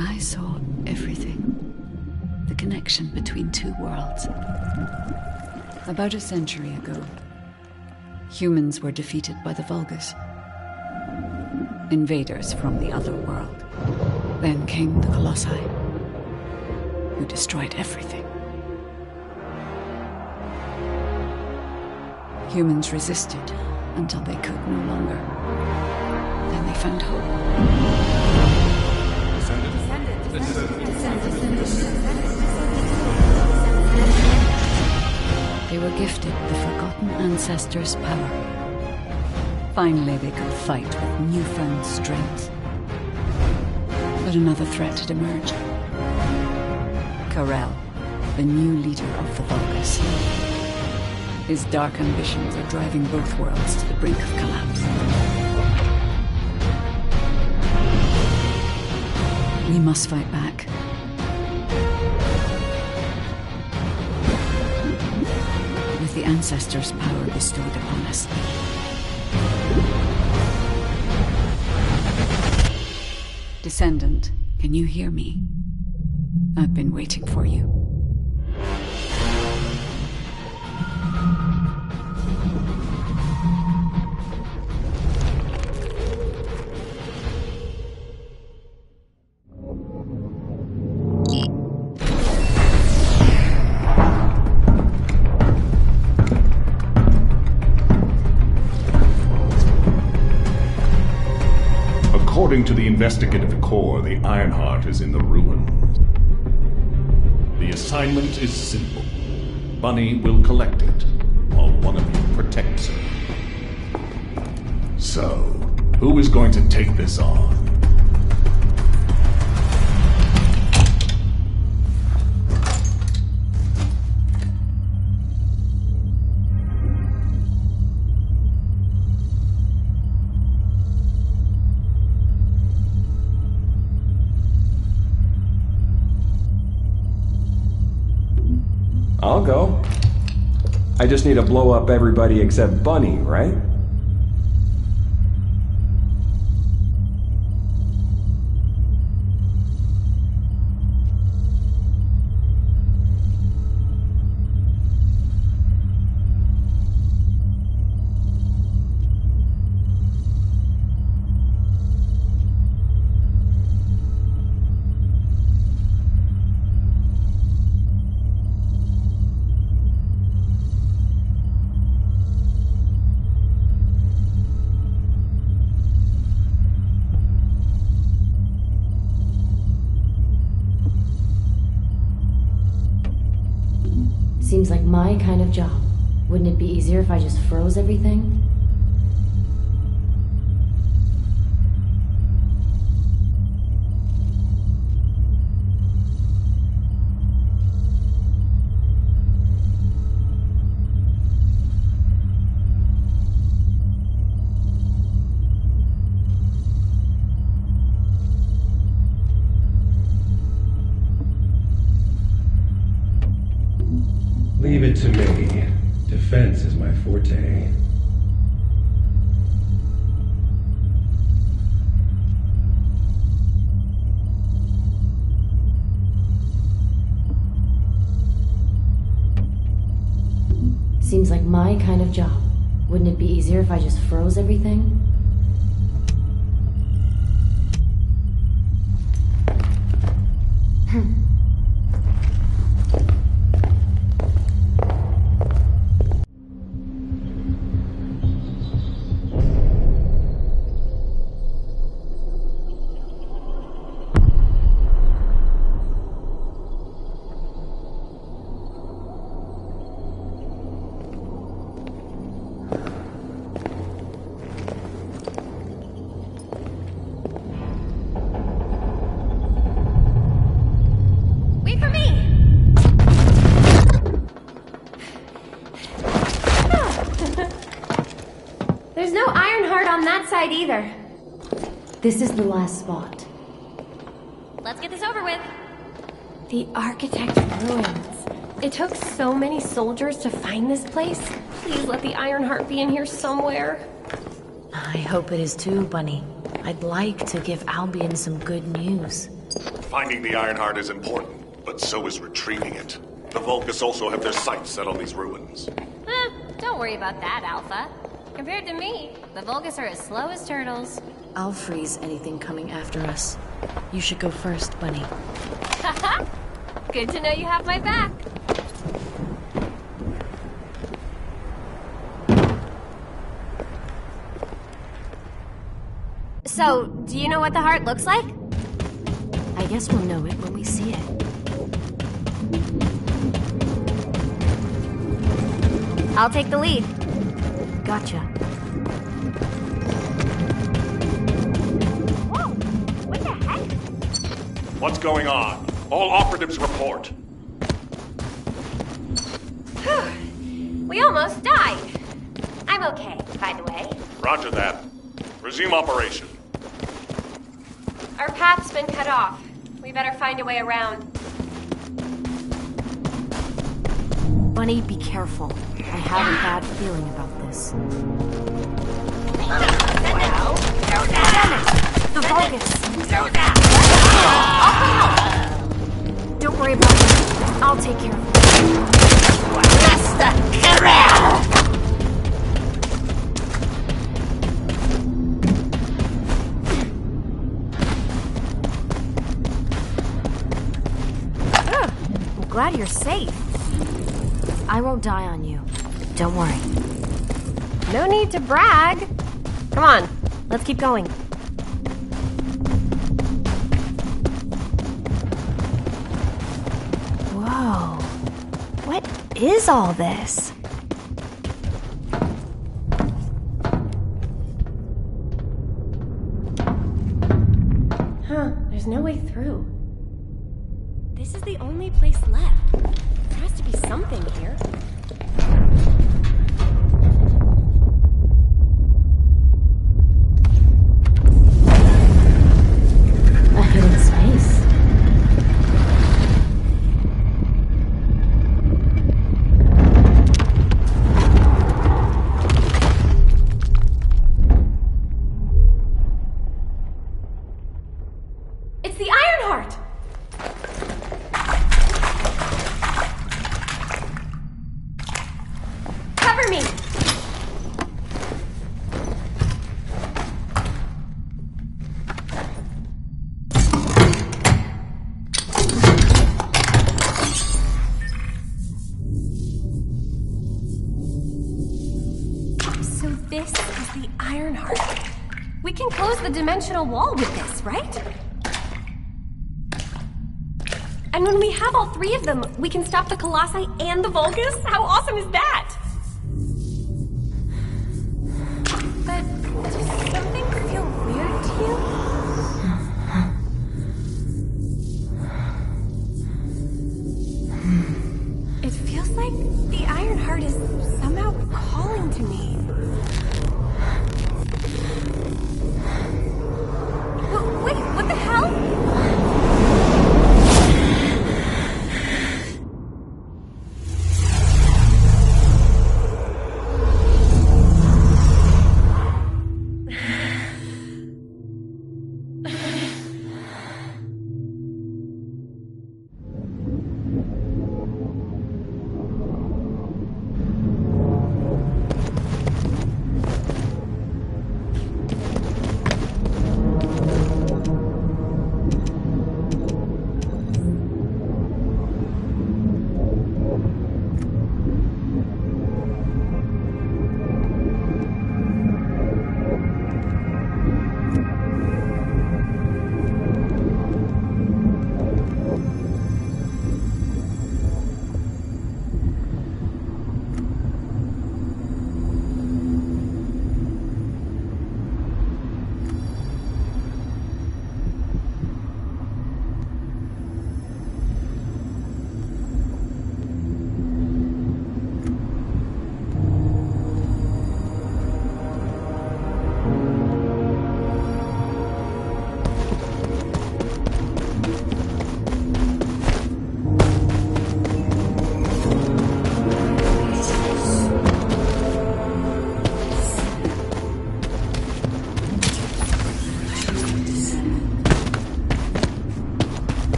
I saw everything. The connection between two worlds. About a century ago, humans were defeated by the Vulgus. Invaders from the other world. Then came the Colossi, who destroyed everything. Humans resisted until they could no longer. Then they found hope. They were gifted the forgotten ancestors' power. Finally, they could fight with newfound strength. But another threat had emerged. Karel, the new leader of the Vulgus. His dark ambitions are driving both worlds to the brink of collapse. We must fight back. With the ancestors' power bestowed upon us. Descendant, can you hear me? I've been waiting for you. According to the investigative core, the Ironheart is in the ruins. The assignment is simple. Bunny will collect it, while one of you protects her. So, who is going to take this on? I'll go. I just need to blow up everybody except Bunny, right? Seems like my kind of job. Wouldn't it be easier if I just froze everything? Leave it to me. Defense is my forte. Seems like my kind of job. Wouldn't it be easier if I just froze everything? There's no Ironheart on that side either. This is the last spot. Let's get this over with. The architect's ruins. It took so many soldiers to find this place. Please let the Ironheart be in here somewhere. I hope it is too, Bunny. I'd like to give Albion some good news. Finding the Ironheart is important, but so is retrieving it. The Vulgus also have their sights set on these ruins. Don't worry about that, Alpha. Compared to me, the Vulgus are as slow as turtles. I'll freeze anything coming after us. You should go first, Bunny. Haha! Good to know you have my back. So, do you know what the heart looks like? I guess we'll know it when we see it. I'll take the lead. Gotcha. Whoa! What the heck? What's going on? All operatives report. We almost died. I'm okay, by the way. Roger that. Resume operation. Our path's been cut off. We better find a way around. Bunny, be careful. I have a bad feeling about this. Well, Damn it! The Vulgus! Don't worry about it. I'll take care of it. I'm glad you're safe. I won't die on you. Don't worry. No need to brag. Come on, let's keep going. Whoa. What is all this? Huh, there's no way through. This is the only place left. There has to be something here. A hidden space. It's the Ironheart! Cover me! So this is the Ironheart. We can close the dimensional wall with this, right? And when we have all three of them, we can stop the Colossi and the Vulgus? How awesome is that? But does something feel weird to you? It feels like the Ironheart is somehow calling to me. Wait, what the hell?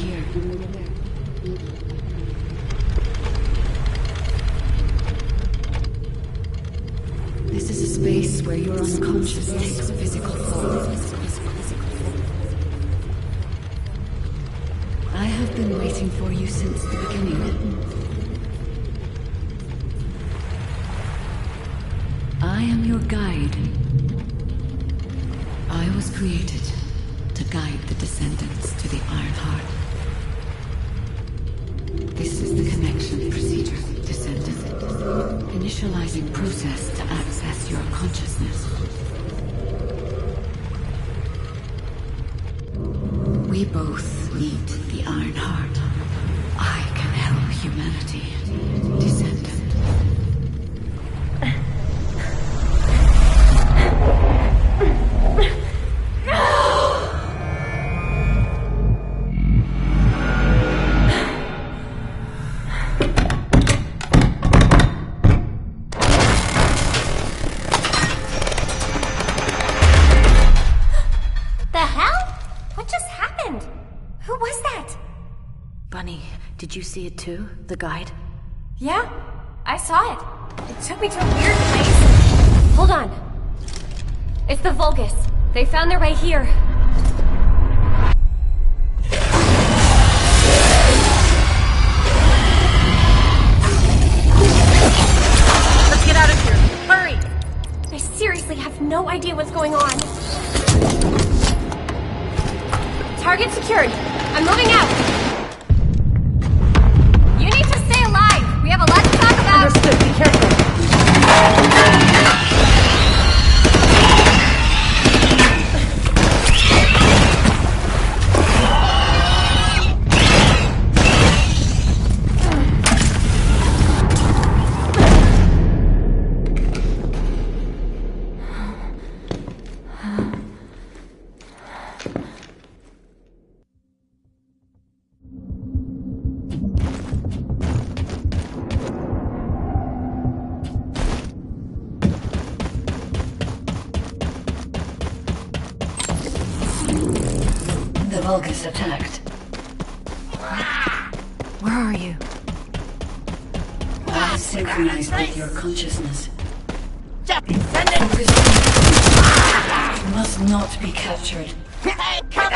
here. This is a space where your unconscious takes physical form. I have been waiting for you since the beginning. I am your guide. I was created to guide the descendants to the Iron Heart. This is the connection procedure, Descendant. Initializing process to access your consciousness. We both need the Iron Heart. I can help humanity, Descendant. Did you see it too? The guide? Yeah, I saw it. It took me to a weird place. Hold on. It's the Vulgus. They found their way here. Let's get out of here. Hurry! I seriously have no idea what's going on. Target secured. I'm moving out. We have a lot to talk about. Understood. Be careful. The Vulgus attacked. Where are you? I have synchronized with your consciousness. It must not be captured. Come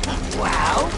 on, wow.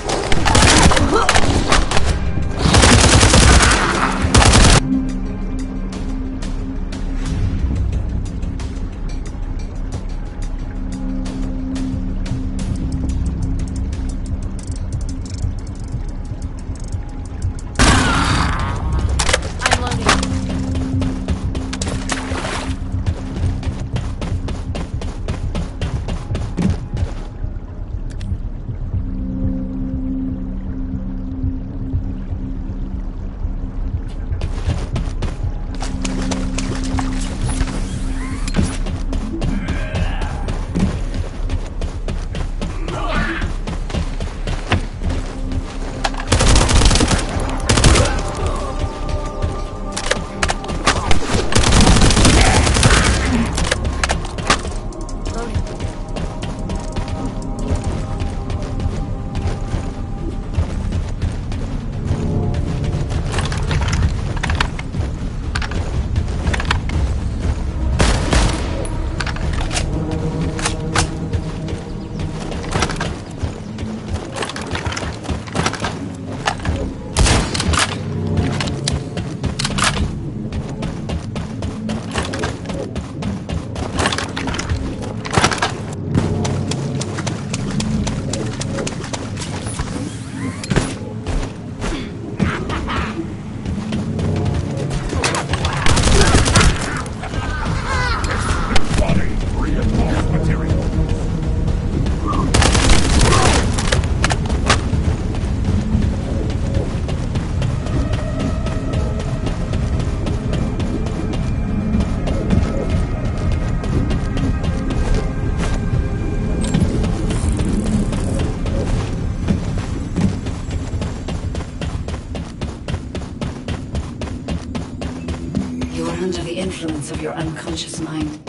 Under the influence of your unconscious mind.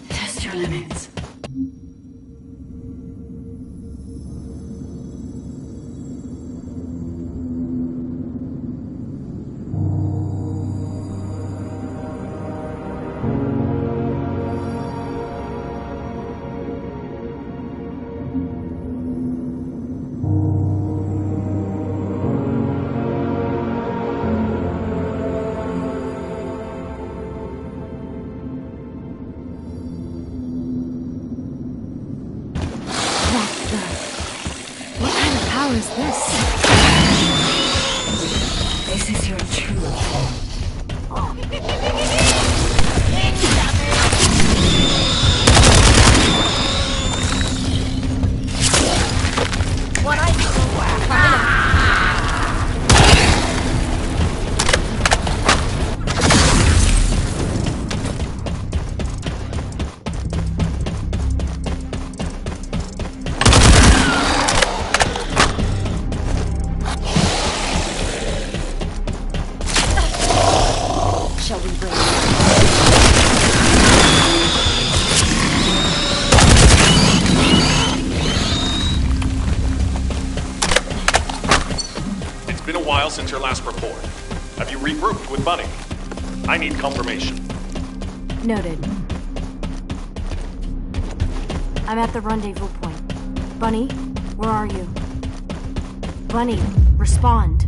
Test your limits. What kind of power is this? This is your true form. What I do? Shall we bring It's been a while since your last report. Have you regrouped with Bunny? I need confirmation. Noted. I'm at the rendezvous point. Bunny, where are you? Bunny, respond.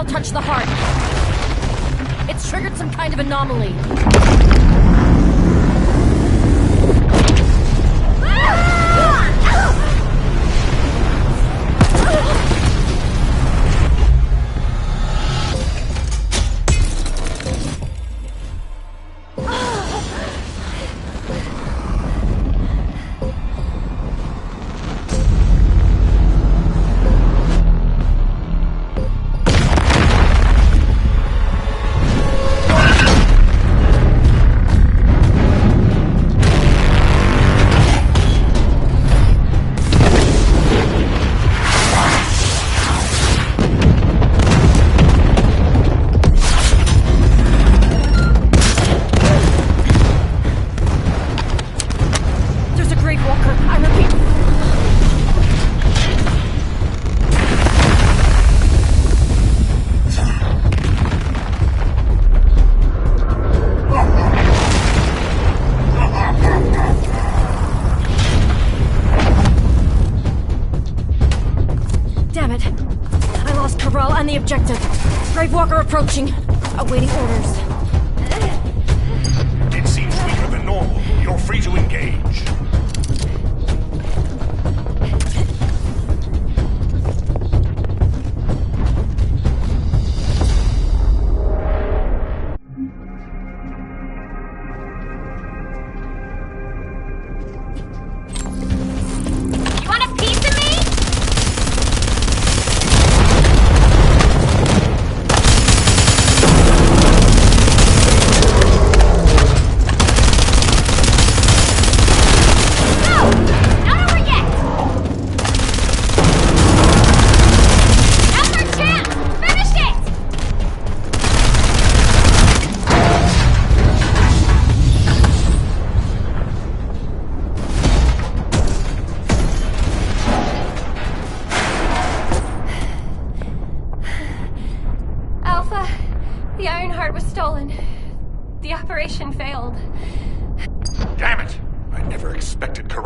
Touch the heart. It's triggered some kind of anomaly. the objective. Gravewalker approaching. Awaiting orders. It seems weaker than normal. You're free to engage.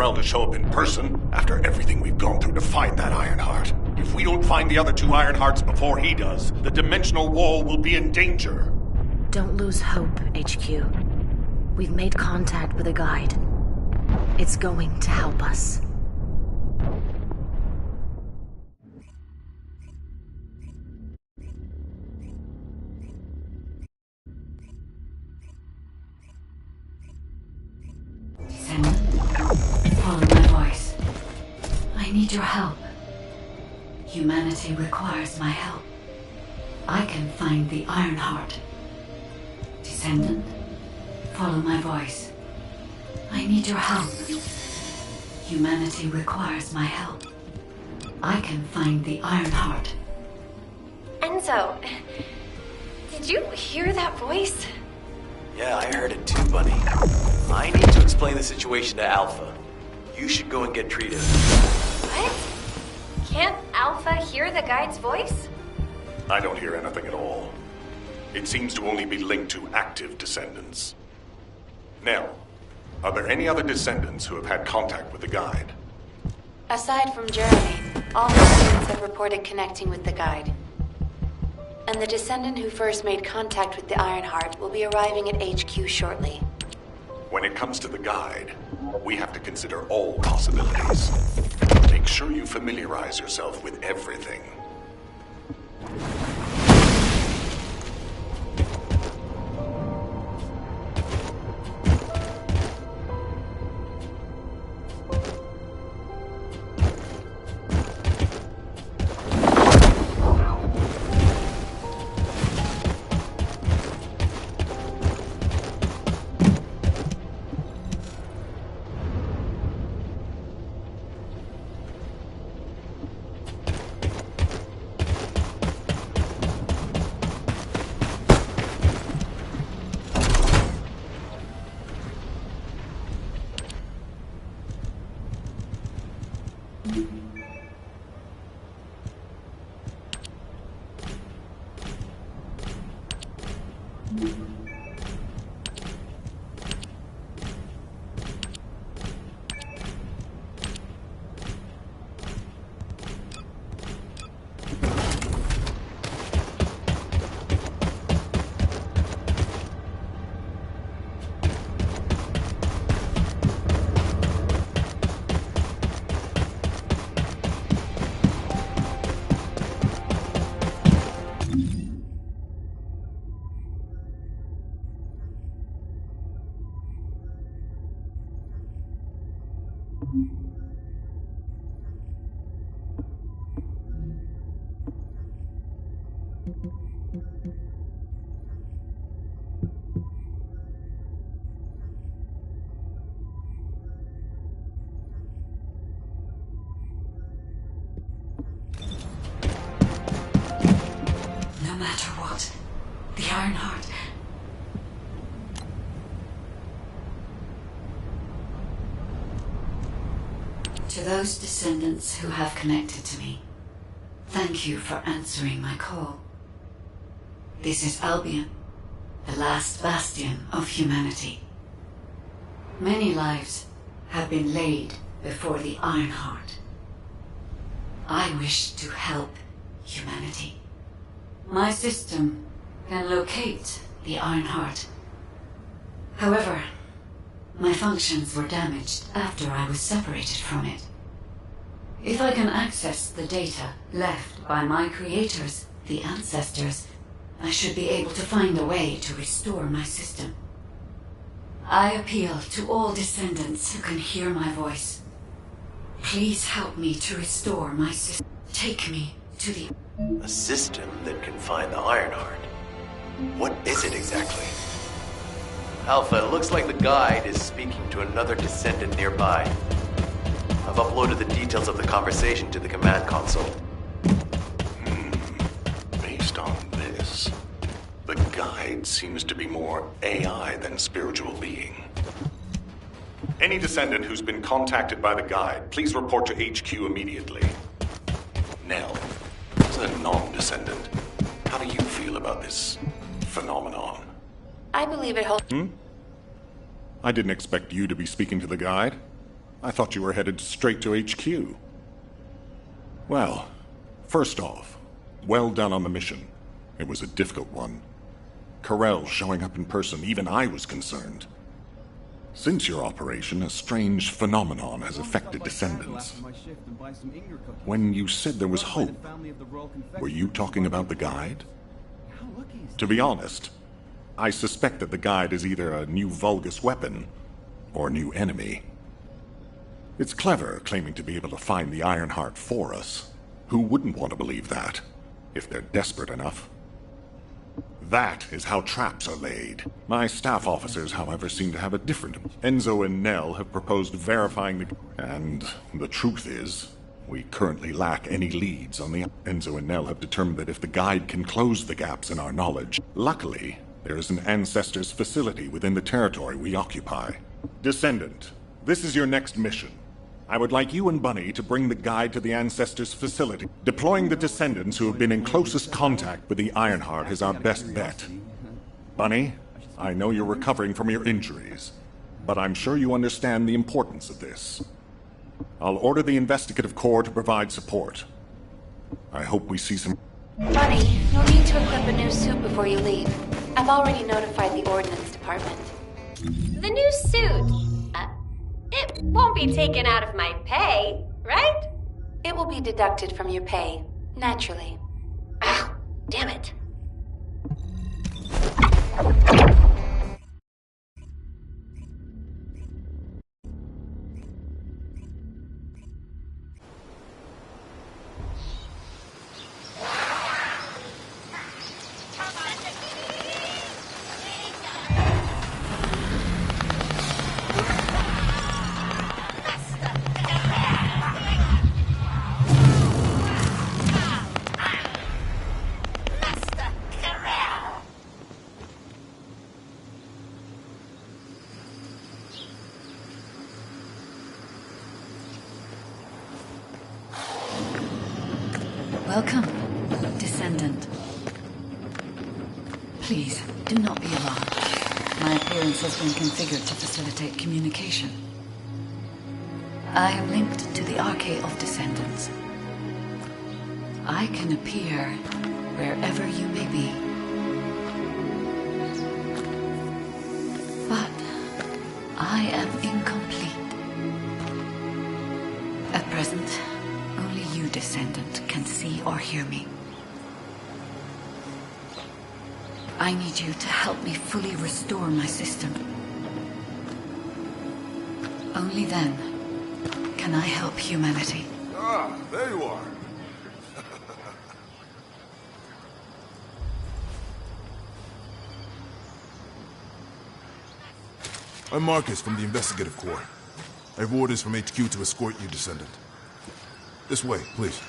Tyrell to show up in person after everything we've gone through to find that Ironheart. If we don't find the other two Ironhearts before he does, the dimensional wall will be in danger. Don't lose hope, HQ. We've made contact with a guide. It's going to help us. Follow my voice. I need your help. Humanity requires my help. I can find the Ironheart. Descendant, follow my voice. I need your help. Humanity requires my help. I can find the Ironheart. Enzo, did you hear that voice? Yeah, I heard it too, Bunny. I need to explain the situation to Alpha. You should go and get treated. What? Can't Alpha hear the guide's voice? I don't hear anything at all. It seems to only be linked to active descendants. Now, are there any other descendants who have had contact with the guide? Aside from Jeremy, all descendants have reported connecting with the guide. And the descendant who first made contact with the Ironheart will be arriving at HQ shortly. When it comes to the guide, we have to consider all possibilities. Make sure you familiarize yourself with everything. No matter what, the Ironheart. To those descendants who have connected to me, thank you for answering my call. This is Albion, the last bastion of humanity. Many lives have been laid before the Ironheart. I wish to help humanity. My system can locate the Ironheart. However, my functions were damaged after I was separated from it. If I can access the data left by my creators, the ancestors, I should be able to find a way to restore my system. I appeal to all descendants who can hear my voice. Please help me to restore my system. Take me to the... A system that can find the Ironheart. What is it exactly? Alpha, it looks like the guide is speaking to another descendant nearby. I've uploaded the details of the conversation to the command console. Based on this, the guide seems to be more AI than spiritual being. Any descendant who's been contacted by the guide, please report to HQ immediately. Nell, as a non-descendant, how do you feel about this phenomenon? I believe it holds... I didn't expect you to be speaking to the guide. I thought you were headed straight to HQ. Well, first off, well done on the mission. It was a difficult one. Corell showing up in person, even I was concerned. Since your operation, a strange phenomenon has affected Descendants. When you said there was hope, were you talking about the Guide? To be honest, I suspect that the Guide is either a new Vulgus weapon or a new enemy. It's clever claiming to be able to find the Ironheart for us. Who wouldn't want to believe that, if they're desperate enough? That is how traps are laid. My staff officers, however, seem to have a different... Enzo and Nell have proposed verifying the... And the truth is, we currently lack any leads on the... Enzo and Nell have determined that if the Guide can close the gaps in our knowledge... Luckily, there is an Ancestors facility within the territory we occupy. Descendant, this is your next mission. I would like you and Bunny to bring the Guide to the Ancestors facility. Deploying the Descendants who have been in closest contact with the Ironheart is our best bet. Bunny, I know you're recovering from your injuries, but I'm sure you understand the importance of this. I'll order the Investigative Corps to provide support. I hope we see some... Bunny, you'll need to equip a new suit before you leave. I've already notified the Ordnance Department. The new suit. It won't be taken out of my pay, right? It will be deducted from your pay, naturally. Ow, damn it. Welcome, Descendant. Please, do not be alarmed. My appearance has been configured to facilitate communication. I am linked to the Arcade of Descendants. I can appear wherever you may be. But I am incomplete. At present, only you, Descendant, can see or hear me. I need you to help me fully restore my system. Only then can I help humanity. Ah, there you are. I'm Marcus from the Investigative Corps. I have orders from HQ to escort you, Descendant. This way, please.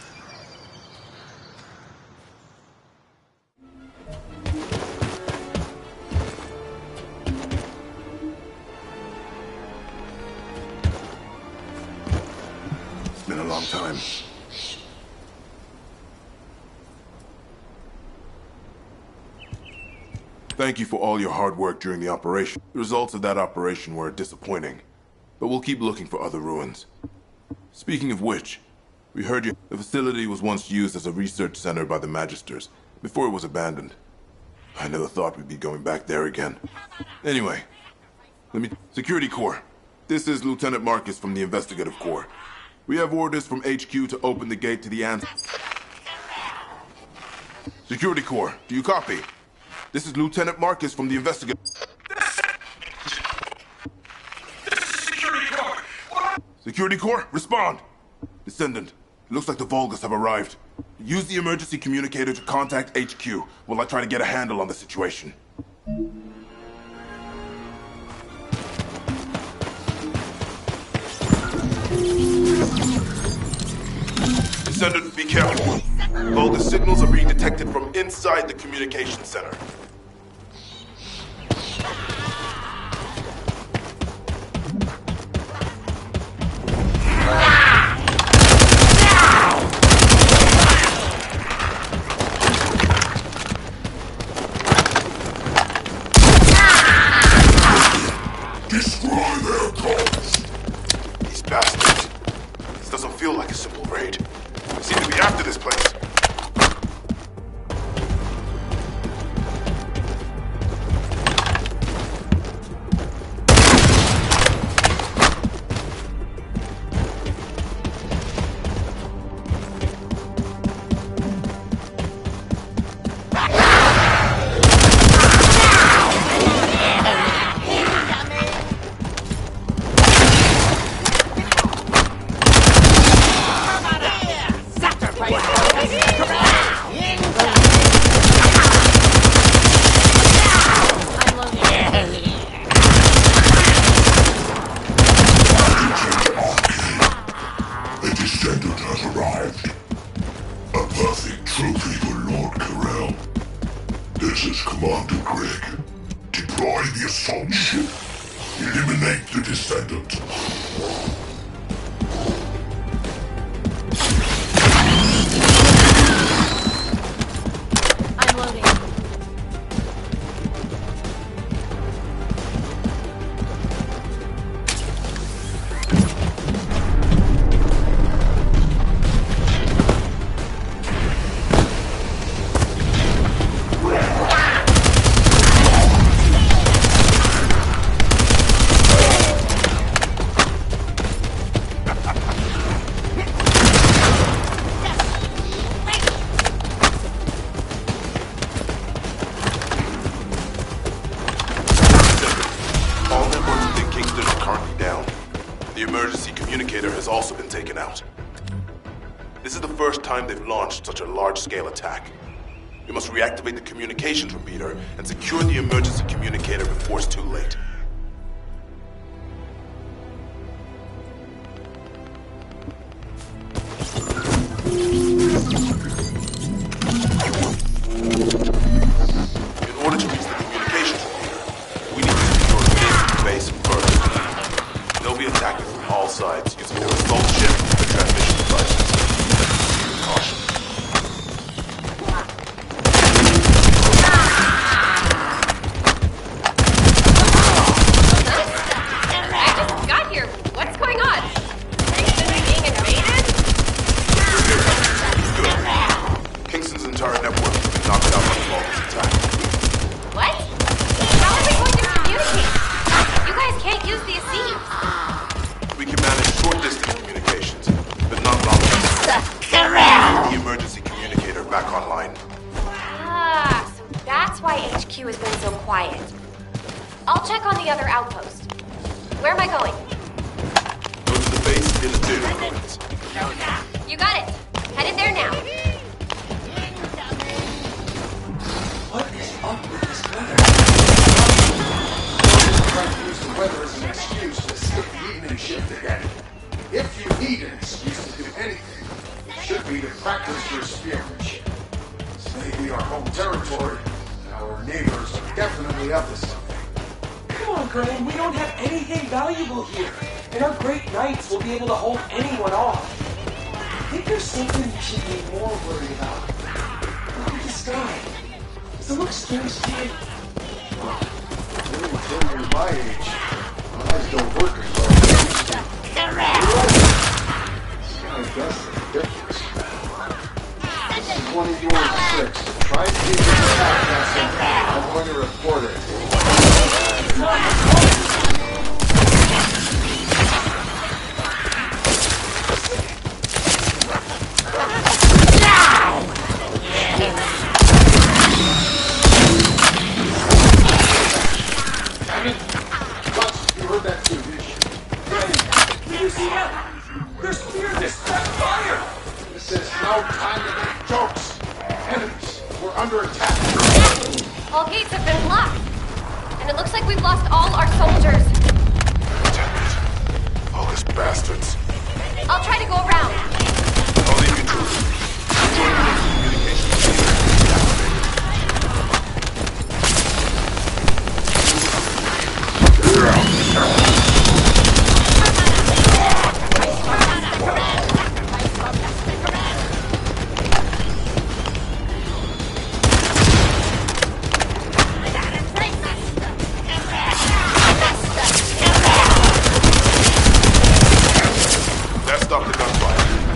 It's been a long time. Thank you for all your hard work during the operation. The results of that operation were disappointing, but we'll keep looking for other ruins. Speaking of which, we heard the facility was once used as a research center by the Magisters, before it was abandoned. I never thought we'd be going back there again. Anyway, Security Corps. This is Lieutenant Marcus from the Investigative Corps. We have orders from HQ to open the gate to the Security Corps, do you copy? This is Lieutenant Marcus from the Investigative... Security Corps, respond! Descendant, it looks like the Vulgus have arrived. Use the emergency communicator to contact HQ while I try to get a handle on the situation. Descendant, be careful. Vulgus signals are being detected from inside the communication center. Destroy their guns! These bastards feel like a simple raid. They seem to be after this place. The Descendant has arrived. A perfect trophy for Lord Carell. This is Commander Greg. Deploy the assault ship. Eliminate the Descendant. I'm loading. All networks within Kingston are currently down. The emergency communicator has also been taken out. This is the first time they've launched such a large-scale attack. We must reactivate the communications repeater and secure the emergency communicator before it's too late. In order to reach the communications repeater, we need to secure the base first. They'll be attacking from all sides using their assault ship and transmission devices. Caution. I just got here. What's going on? Kingston being invaded? Good. Kingston's entire network has been knocked out by the Vulcan's attack. What? How are we going to communicate? You guys can't use the seeds. We can manage short-distance communications, but not long-distance. The emergency communicator back online. Ah, so that's why HQ has been so quiet. I'll check on the other outpost. Where am I going? Go to the base in the data ruins. You got it. Headed there now. What is up with this weather? Trying to use the weather as an excuse to skip the evening shift again. If you need an excuse to do anything, it should be to practice your spearmanship. This may be our home territory, and our neighbors are definitely up to something. Come on, Colonel, we don't have anything valuable here, and our great knights will be able to hold anyone off. I think there's something we should be more worried about. Look at the sky. Does it look strange to you? Until you're my age, my eyes don't work as well as they used to. I guess the difference. This is 21-6. Try and keep it intact, Castle. I'm going to report it. You heard that too, didn't you? Did you see that? Their spears just set fire! This is no time to make jokes. Enemies, we're under attack. All gates have been blocked. And it looks like we've lost all our soldiers. Damn it. All these bastards. I'll try to go around. I'll leave you to it. Join the base communications. That stopped the gunfire.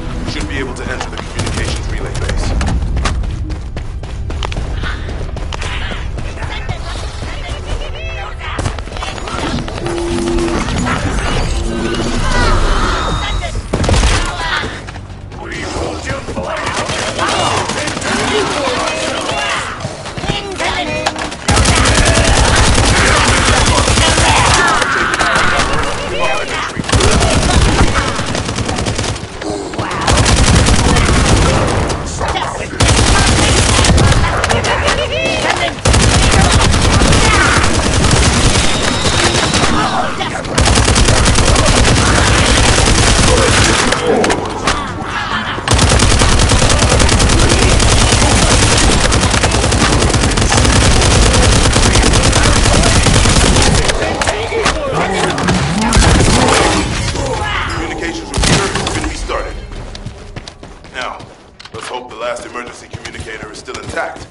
The last emergency communicator is still intact.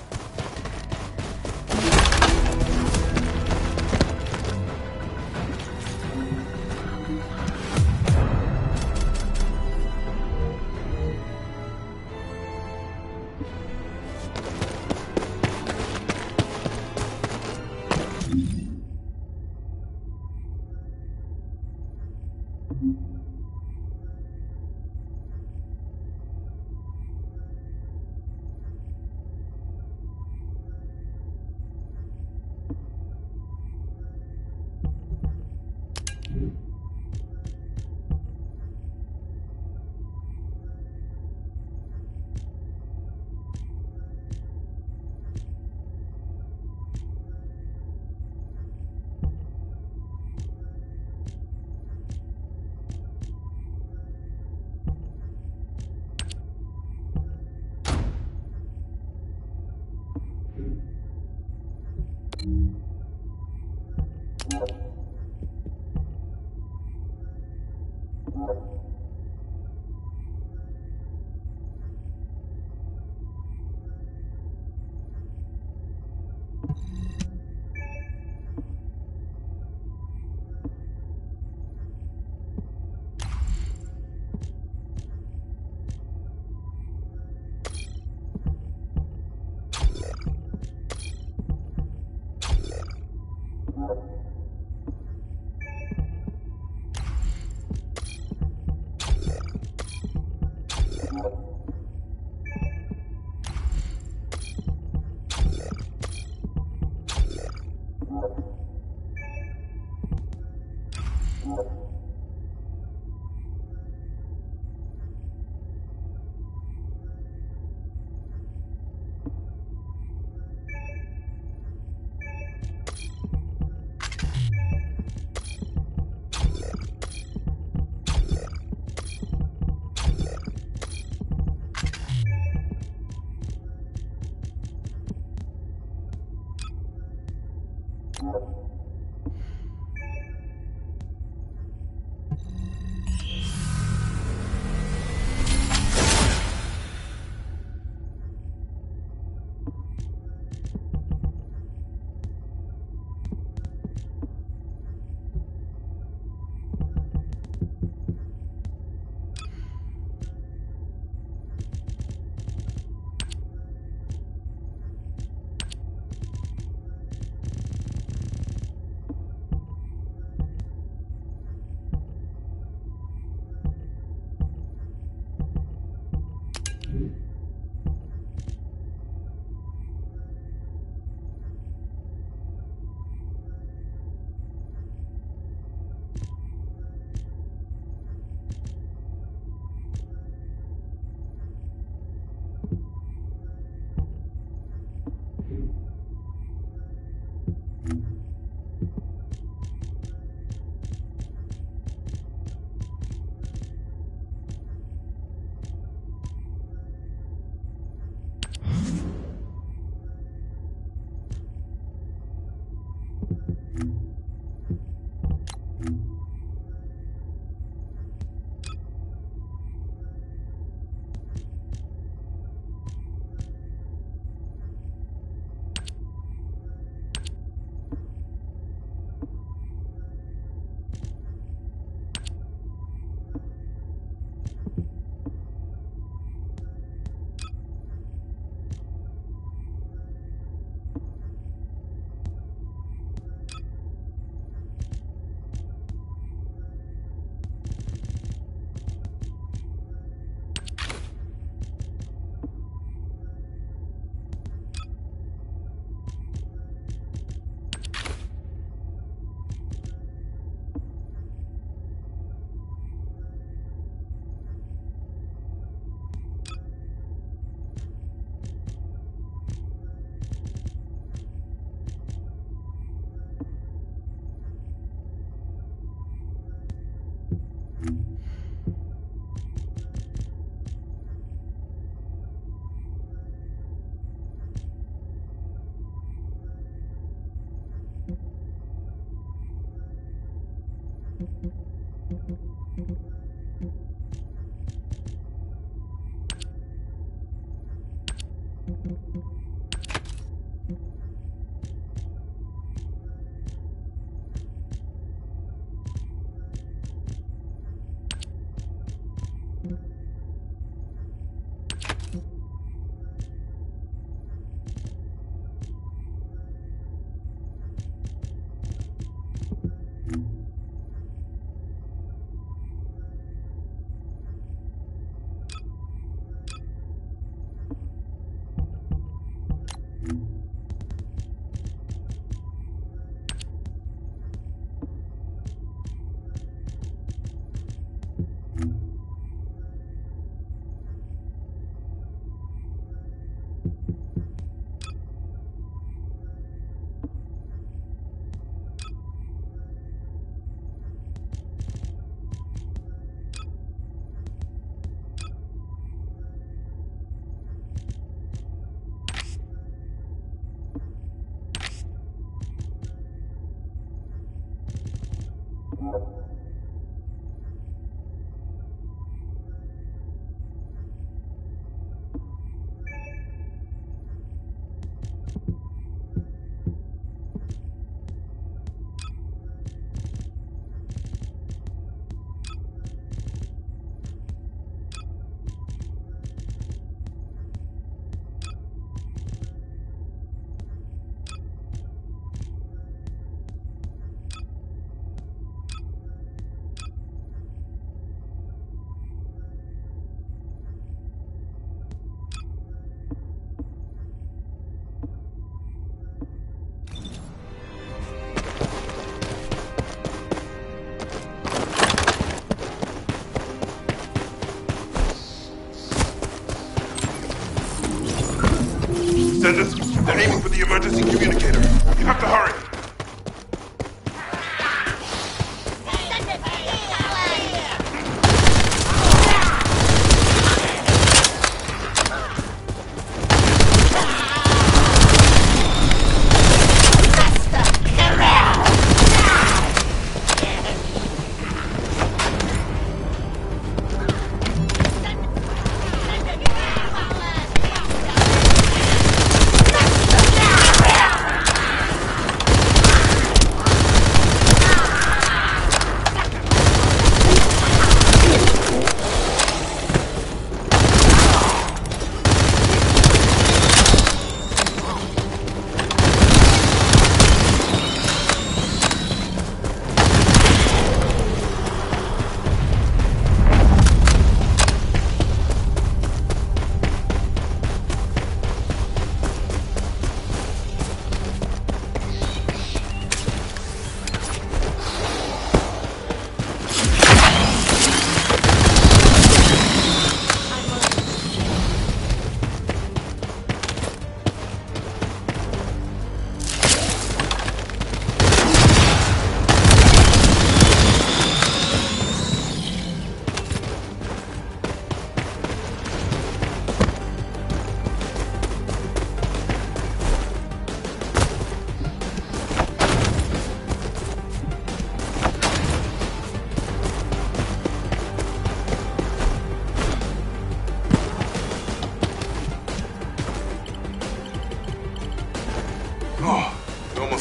Descendant, they're aiming for the emergency communicator. You have to hurry.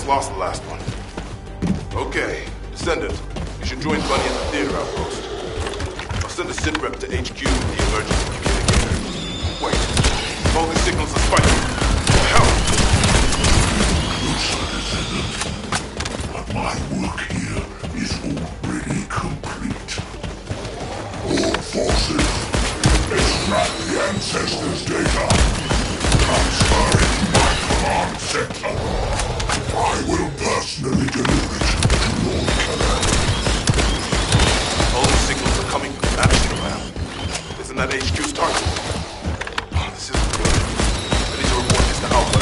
Lost the last one. Okay, Descendant, you should join Bunny at the theater outpost. I'll send a sit rep to HQ with the emergency communicator. Wait, all the signals are spiking. Help! But my work here is already complete. All forces, extract the ancestors' data. Transfer it to my command center. I will personally deliver it to Lord Carell. All the signals are coming from the vanishing around. Isn't that HQ's target? Oh, this isn't good. I need to report this to Alpha.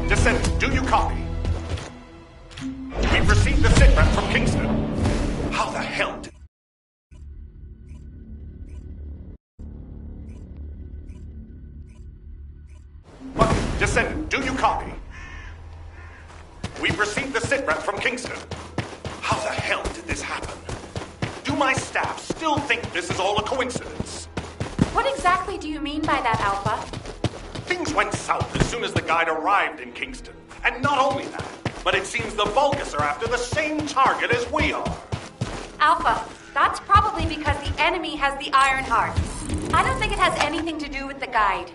Descendant, do you copy? We've received a sitrep from Kingston. How the hell did... What? Descendant, do you copy? We've received the sitrep from Kingston. How the hell did this happen? Do my staff still think this is all a coincidence? What exactly do you mean by that, Alpha? Things went south as soon as the guide arrived in Kingston. And not only that, but it seems the Vulgus are after the same target as we are. Alpha, that's probably because the enemy has the Iron Heart. I don't think it has anything to do with the guide.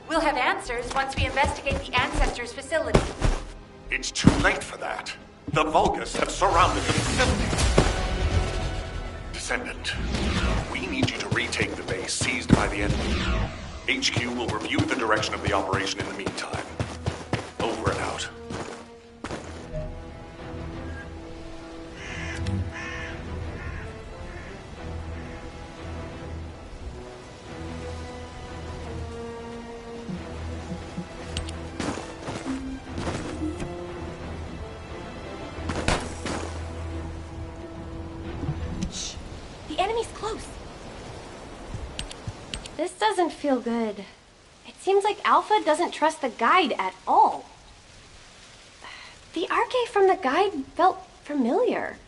We'll have answers once we investigate the Ancestors' facility. It's too late for that. The Vulgus have surrounded the facility. Descendant, we need you to retake the base seized by the enemy. HQ will review the direction of the operation in the meantime. Over and out. The enemy's close. This doesn't feel good. It seems like Alpha doesn't trust the guide at all. The arcade from the guide felt familiar.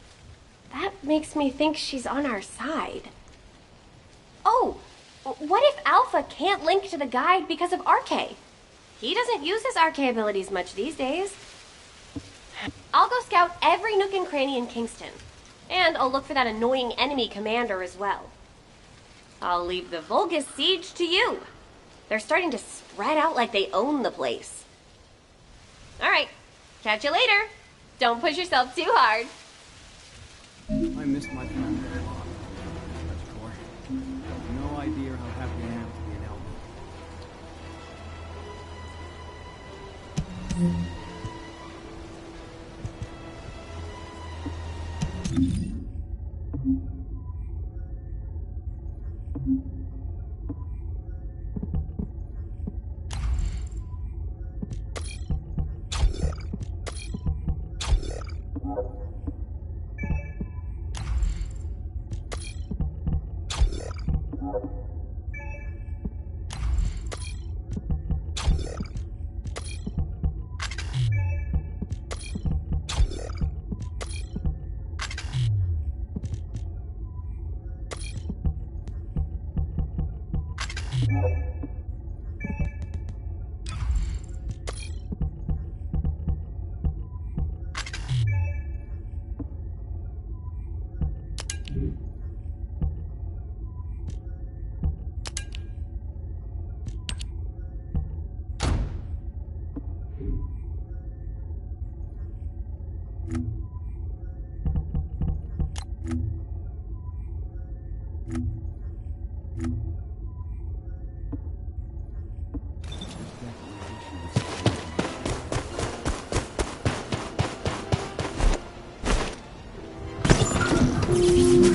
That makes me think she's on our side. Oh, what if Alpha can't link to the guide because of RK? He doesn't use his RK abilities much these days. I'll go scout every nook and cranny in Kingston. And I'll look for that annoying enemy commander as well. I'll leave the Vulgus siege to you. They're starting to spread out like they own the place. Alright, catch you later. Don't push yourself too hard. I missed my friend a lot. That's core. No idea how happy I am to be an elder.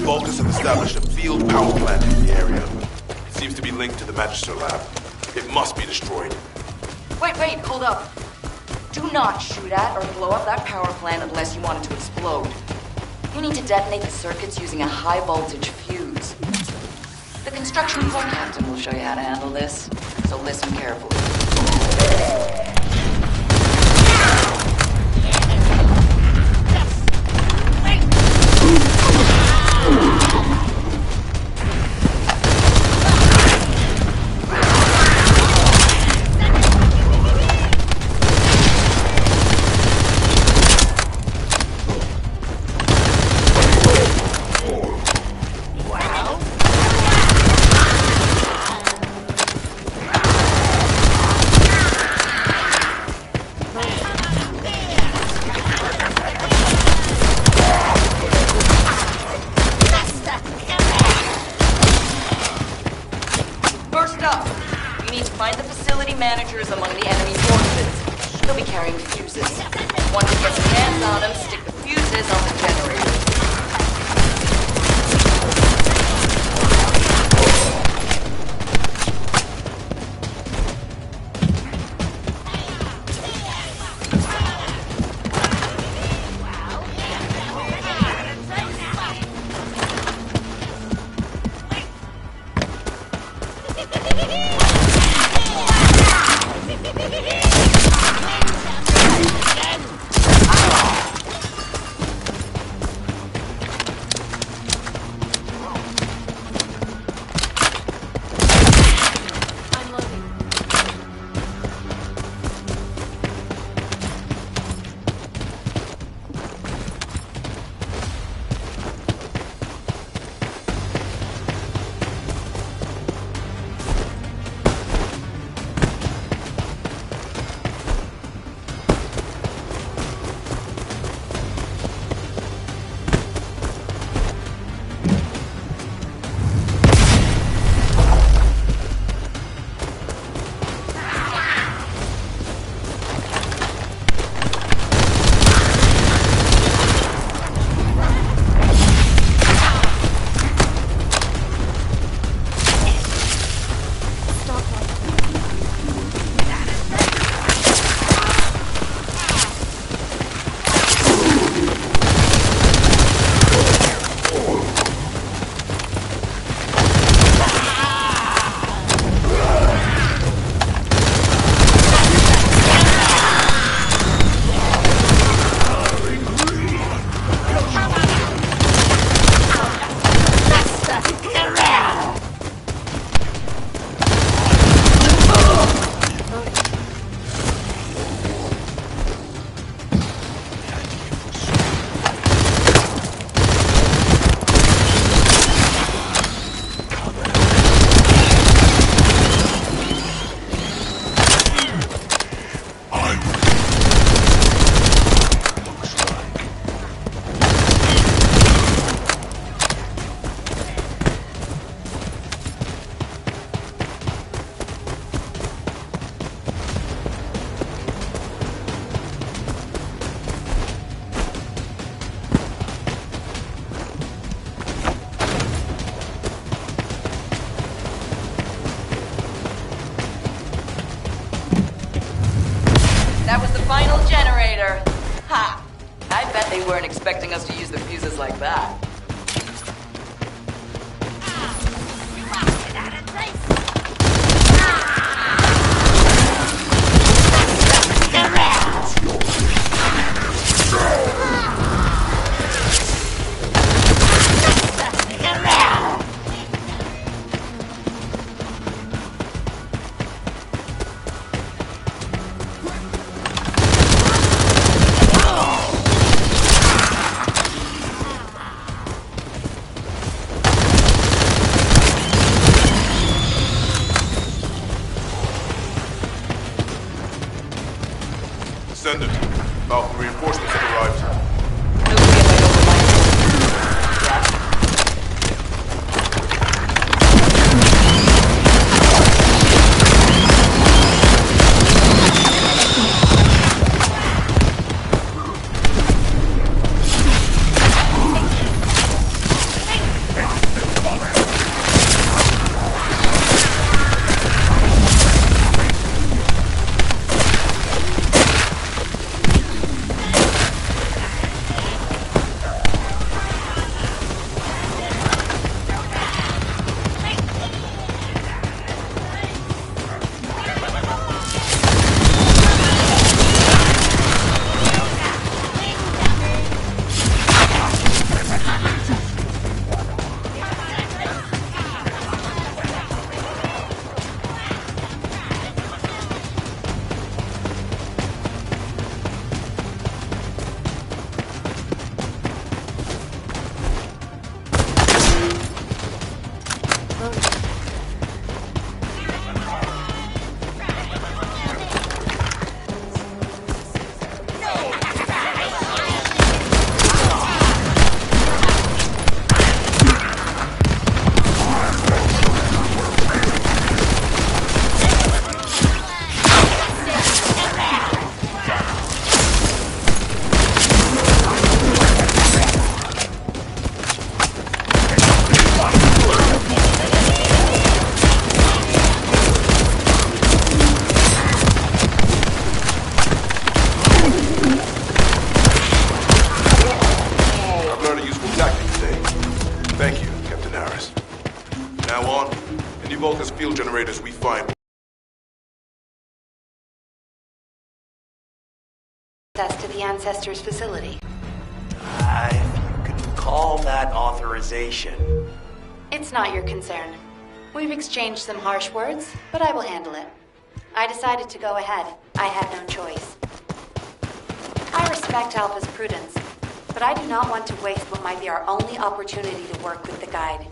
Vulgus have established a field power plant in the area. It seems to be linked to the Magister lab. It must be destroyed. Wait, hold up. Do not shoot at or blow up that power plant unless you want it to explode. You need to detonate the circuits using a high voltage fuse. The construction floor captain will show you how to handle this, so listen carefully. bet they weren't expecting us to use the fuses like that. Descendant, Alpha reinforcements have arrived. Field generators we find. Access to the Ancestors facility. If you could call that authorization. It's not your concern. We've exchanged some harsh words, but I will handle it. I decided to go ahead. I had no choice. I respect Alpha's prudence, but I do not want to waste what might be our only opportunity to work with the Guide.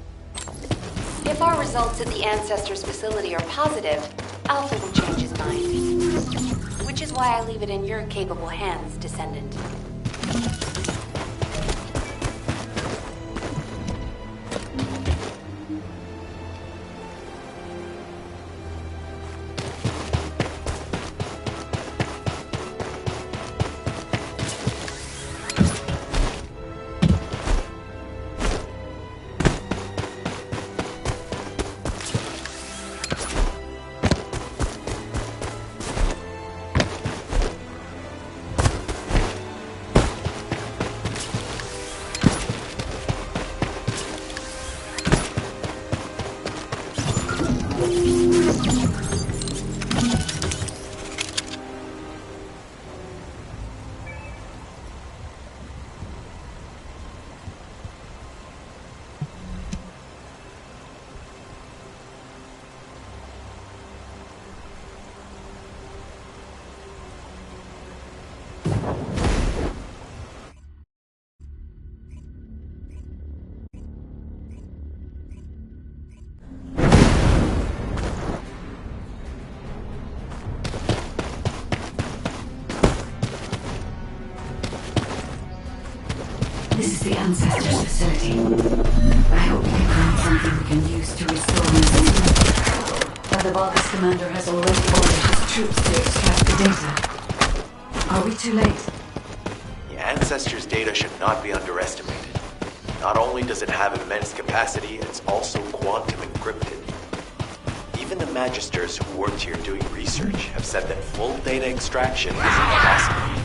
If our results at the Ancestors facility are positive, Alpha will change his mind. Which is why I leave it in your capable hands, Descendant. This is the Ancestors facility. I hope we can find something we can use to restore my but the Vulgus commander has already ordered his troops to extract the data. Are we too late? The Ancestors' data should not be underestimated. Not only does it have immense capacity, it's also quantum encrypted. Even the Magisters who worked here doing research have said that full data extraction is impossible.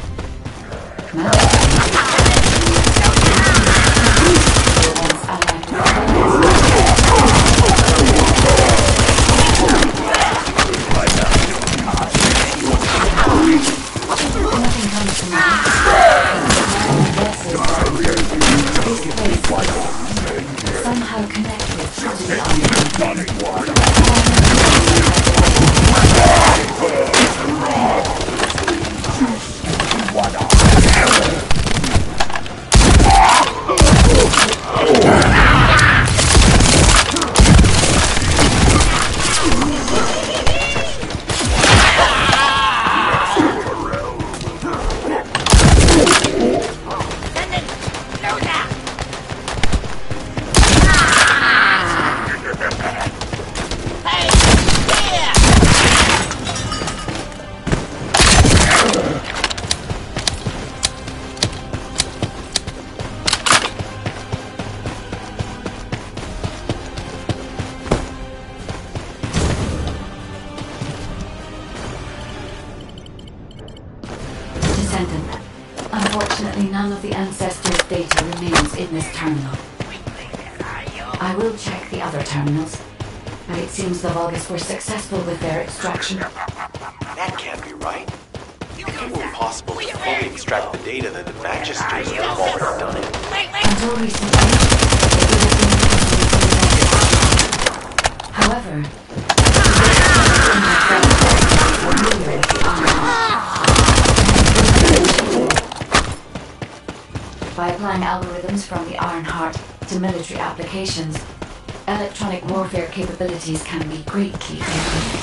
none of the Ancestors' data remains in this terminal. I will check the other terminals, but it seems the Vulgus were successful with their extraction. That can't be right. If it were possible to fully extract the data, then the Magisters would have already done it. Until recently, it would have been impossible. However, by applying algorithms from the Ironheart to military applications, electronic warfare capabilities can be greatly improved.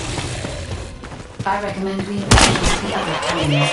I recommend we investigate the other terminals.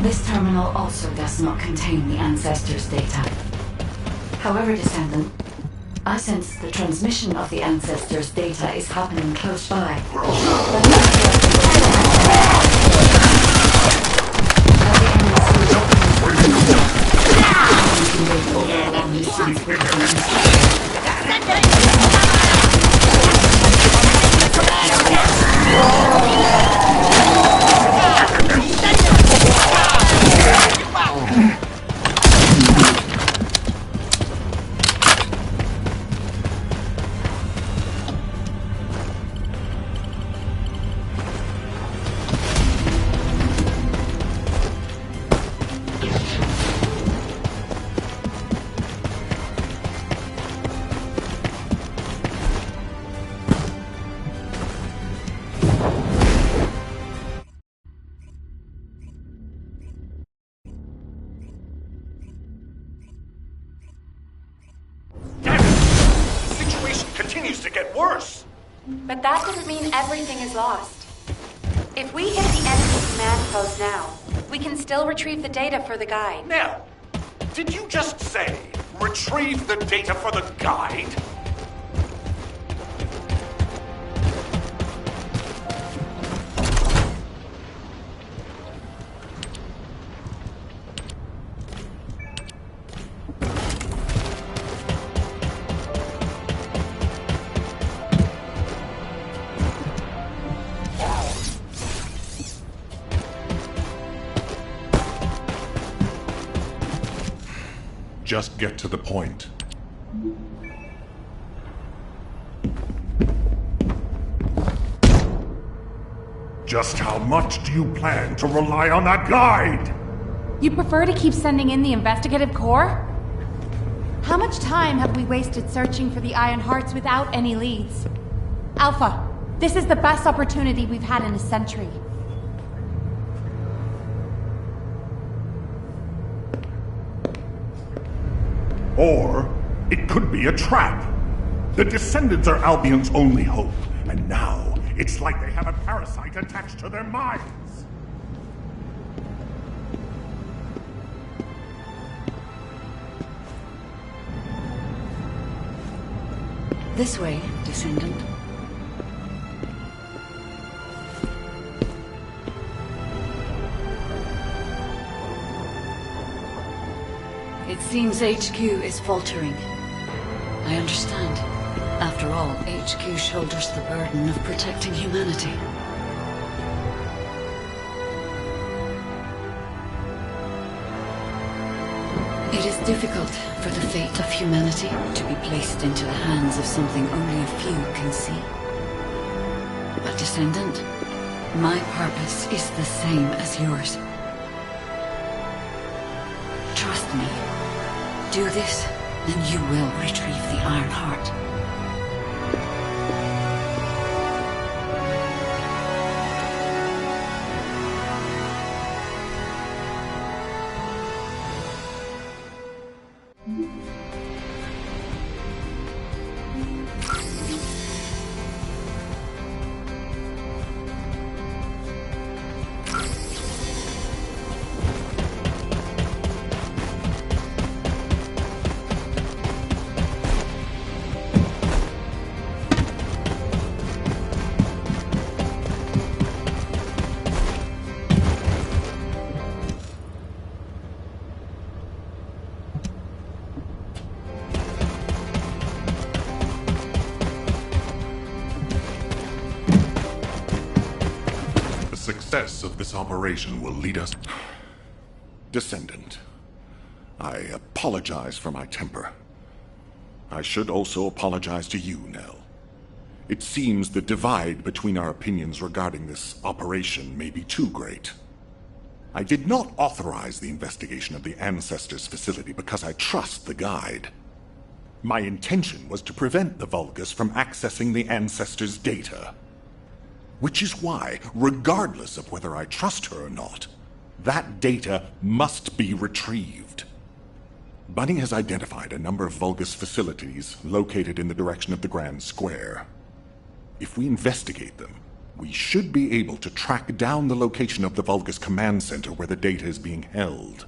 This terminal also does not contain the Ancestors' data. However, Descendant, I sense the transmission of the Ancestors' data is happening close by. Continues to get worse. But that doesn't mean everything is lost. If we hit the enemy command post now, we can still retrieve the data for the guide. Nell, did you just say retrieve the data for the guide? Just get to the point. Just how much do you plan to rely on that guide? You prefer to keep sending in the investigative corps? How much time have we wasted searching for the Iron Hearts without any leads? Alpha, this is the best opportunity we've had in a century. Or it could be a trap. The Descendants are Albion's only hope, and now it's like they have a parasite attached to their minds. This way, Descendant. It seems HQ is faltering. I understand. After all, HQ shoulders the burden of protecting humanity. It is difficult for the fate of humanity to be placed into the hands of something only a few can see. But Descendant, my purpose is the same as yours. Trust me. Do this, and you will retrieve the Iron Heart. The success of this operation will lead us... Descendant, I apologize for my temper. I should also apologize to you, Nell. It seems the divide between our opinions regarding this operation may be too great. I did not authorize the investigation of the Ancestors' facility because I trust the guide. My intention was to prevent the Vulgus from accessing the Ancestors' data. Which is why, regardless of whether I trust her or not, that data must be retrieved. Bunny has identified a number of Vulgus facilities located in the direction of the Grand Square. If we investigate them, we should be able to track down the location of the Vulgus command center where the data is being held.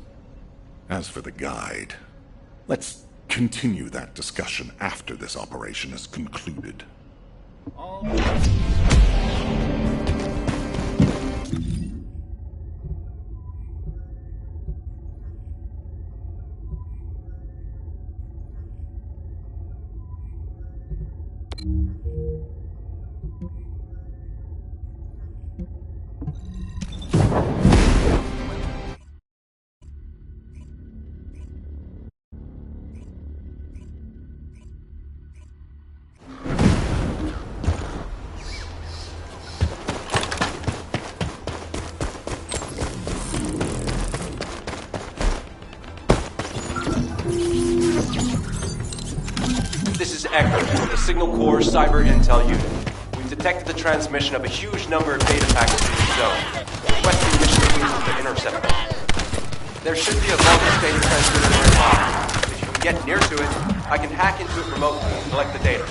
As for the guide, let's continue that discussion after this operation is concluded. Echo from the Signal Corps Cyber Intel Unit. We've detected the transmission of a huge number of data packets in the zone, requesting mission approval to intercept them. There should be a voltage data transmitter nearby. If you can get near to it, I can hack into it remotely and collect the data.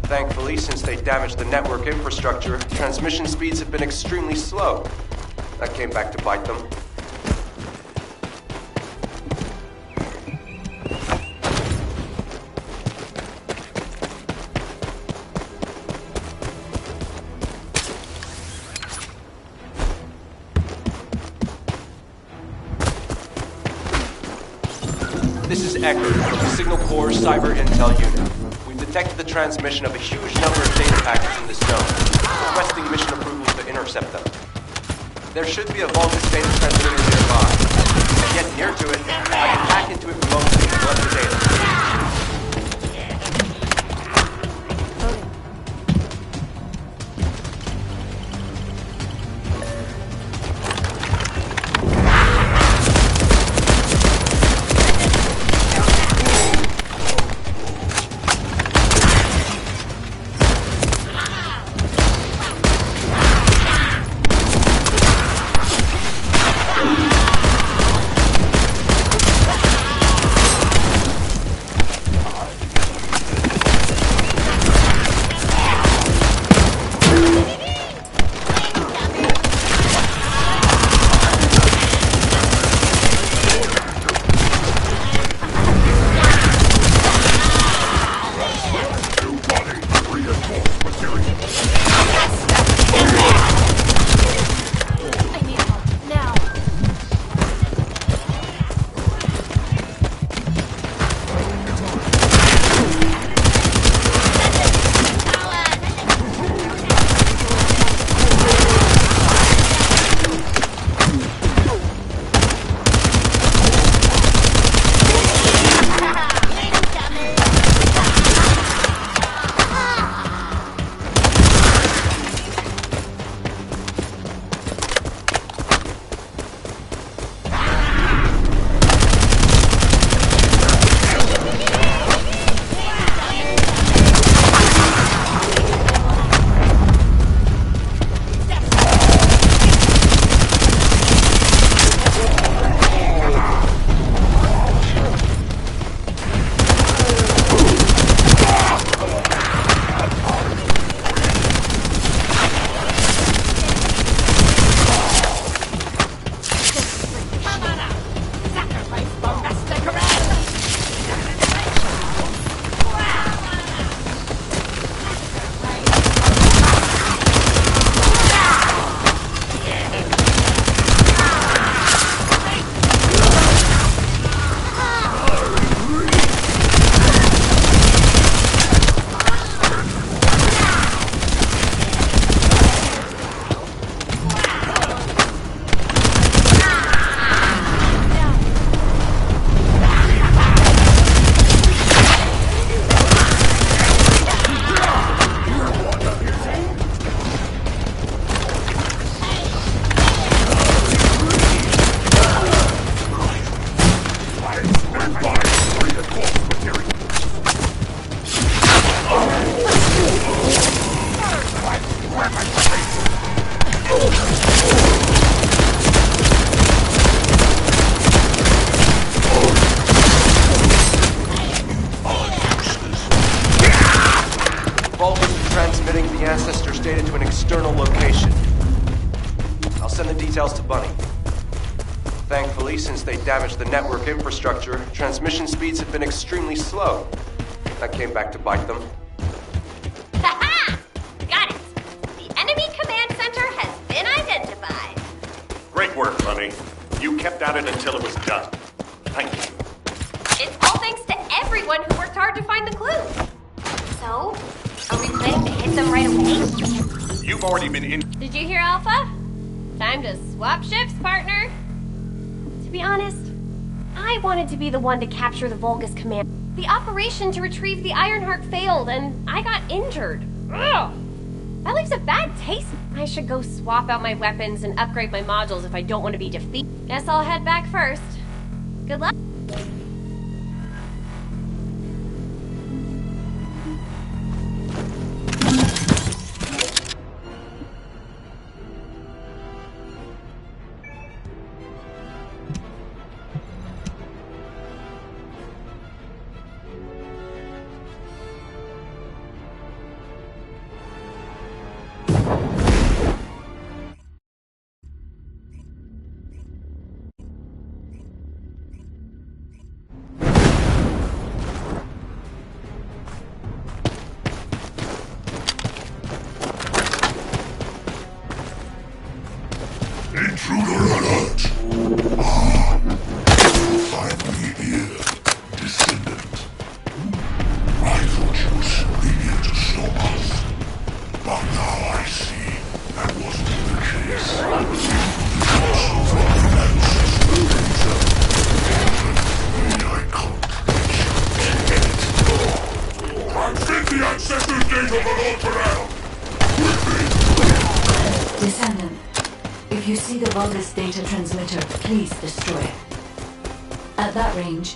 Thankfully, since they damaged the network infrastructure, transmission speeds have been extremely slow. That came back to bite them. This is Echo from the Signal Corps Cyber Intel Unit. We've detected the transmission of a huge number of data packets in this zone, requesting mission approval to intercept them. There should be a voltage data transmitter nearby. If I get near to it, I can hack into it remotely and collect the data. location. I'll send the details to Bunny. Thankfully, since they damaged the network infrastructure, transmission speeds have been extremely slow. That came back to bite them. Ha-ha! Got it! The enemy command center has been identified. Great work, Bunny. You kept at it until it was done. Thank you. It's all thanks to everyone who worked hard to find the clue. So, are we planning to hit them right away? You've already been in... Did you hear, Alpha? Time to swap shifts, partner. To be honest, I wanted to be the one to capture the Vulgus command. The operation to retrieve the Ironheart failed, and I got injured. Ugh! That leaves a bad taste. I should go swap out my weapons and upgrade my modules if I don't want to be defeated. Guess I'll head back first. Good luck. Intruder alert! Finally here, Descendant. I thought you were simply here to stop us. But now I see that wasn't the case. Because of our ancestors' data. I contradict you. I've sent the ancestors' data for Lord Corral! Descendant, if you see the Vulgus data transmitter, please destroy it. At that range,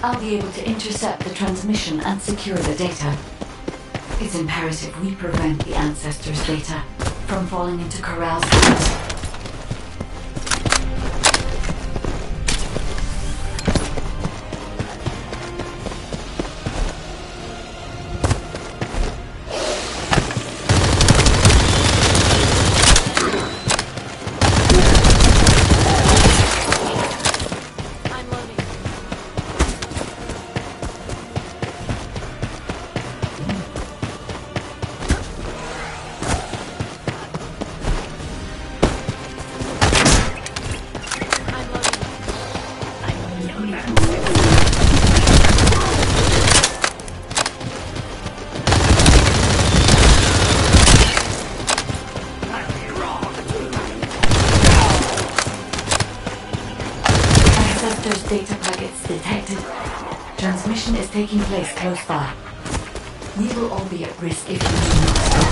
I'll be able to intercept the transmission and secure the data. It's imperative we prevent the ancestors' data from falling into Corral's hands. Ancestors' data packets detected. Transmission is taking place close by. We will all be at risk if you do not stop.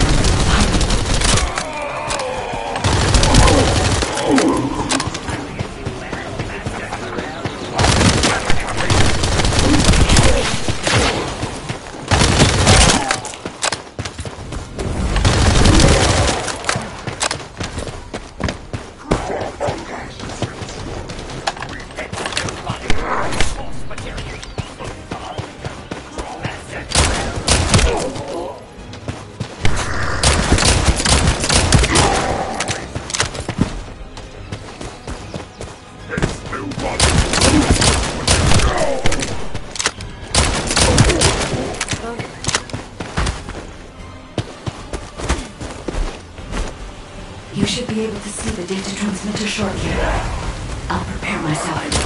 You should be able to see the data transmitter shortly. I'll prepare myself.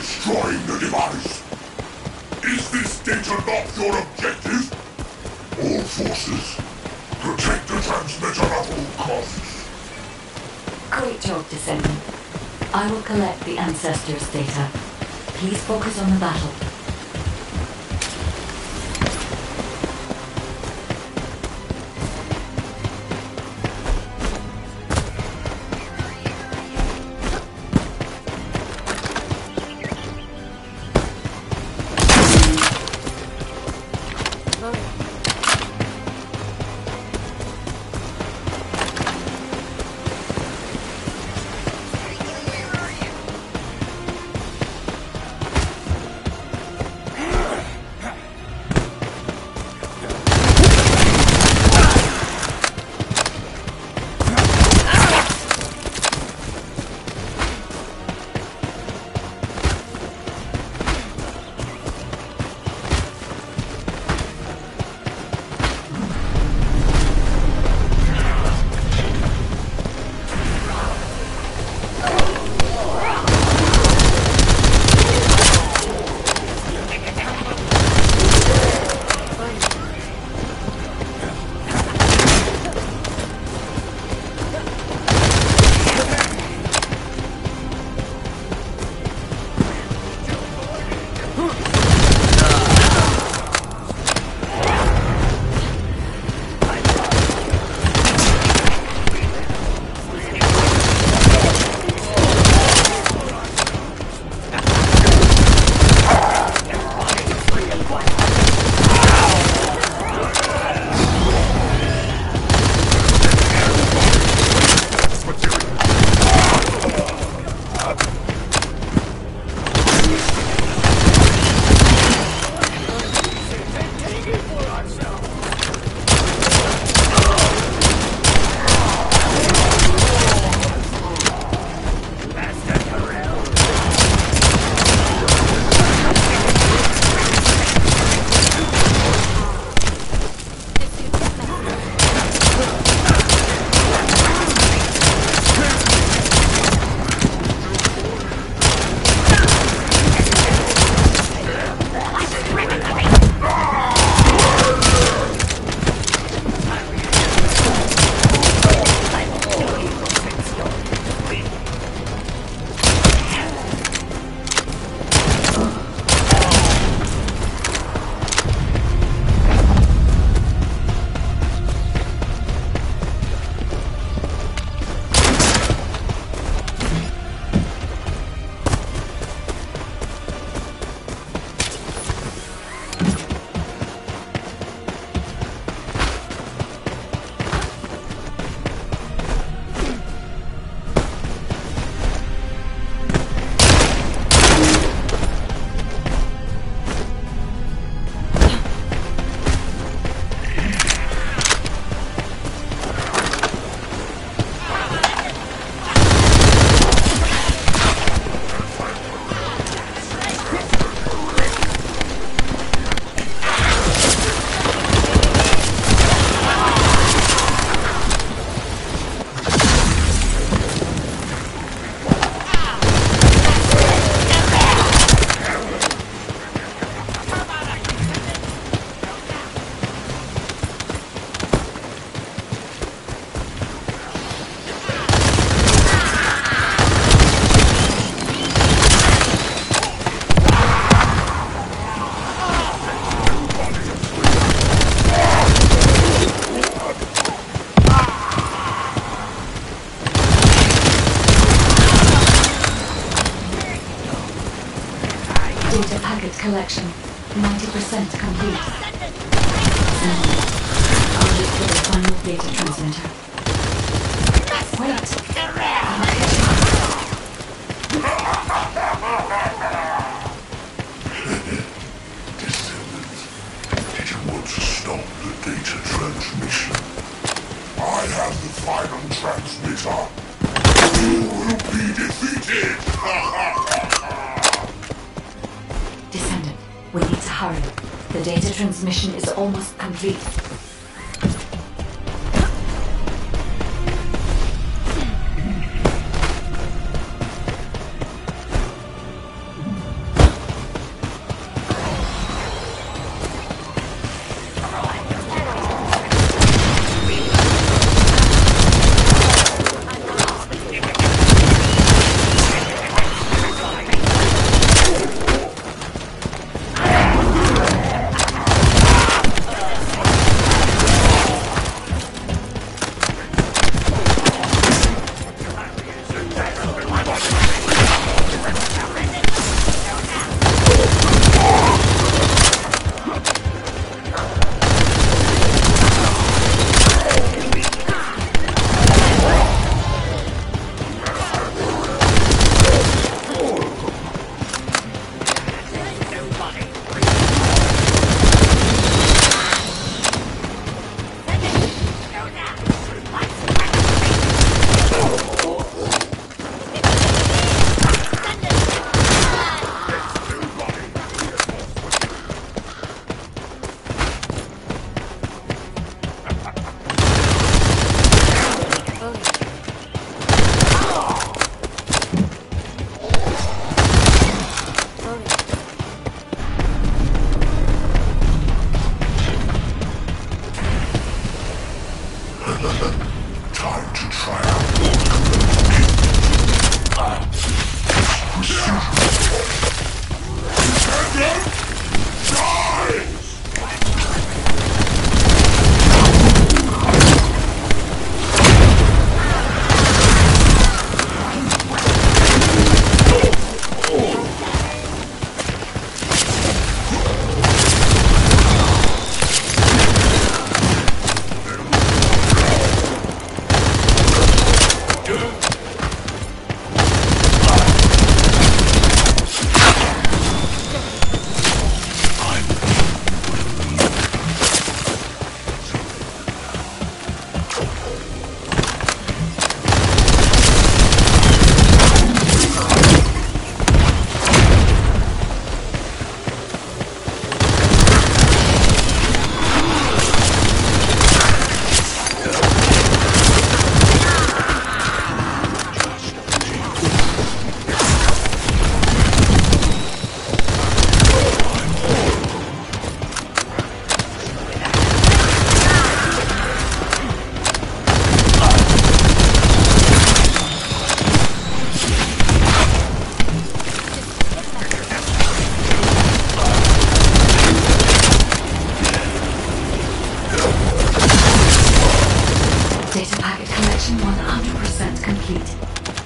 destroying the device. Is this data not your objective? All forces, protect the transmitter at all costs. Great job, Descendant. I will collect the Ancestors' data. Please focus on the battle. Data packet collection, 90% complete. I'll look for the final data transmitter. Wait! Did you want to stop the data transmission? I have the final transmitter. You will be defeated! Descendant, we need to hurry. The data transmission is almost complete.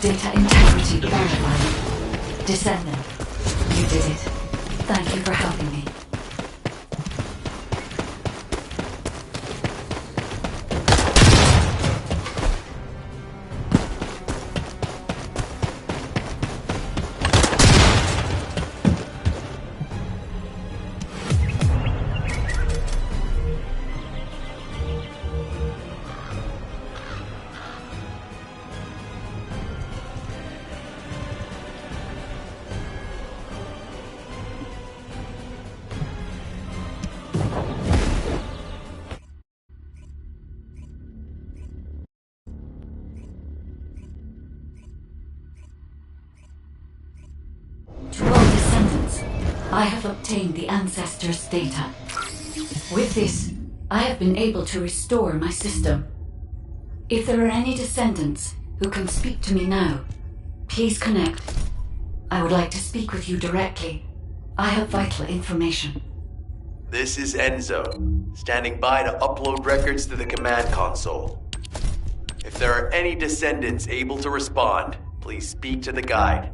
Data integrity verified. Descendant, you did it. Thank you for helping me. To all descendants, I have obtained the ancestors' data. With this, I have been able to restore my system. If there are any descendants who can speak to me now, please connect. I would like to speak with you directly. I have vital information. This is Enzo, standing by to upload records to the command console. If there are any descendants able to respond, please speak to the guide.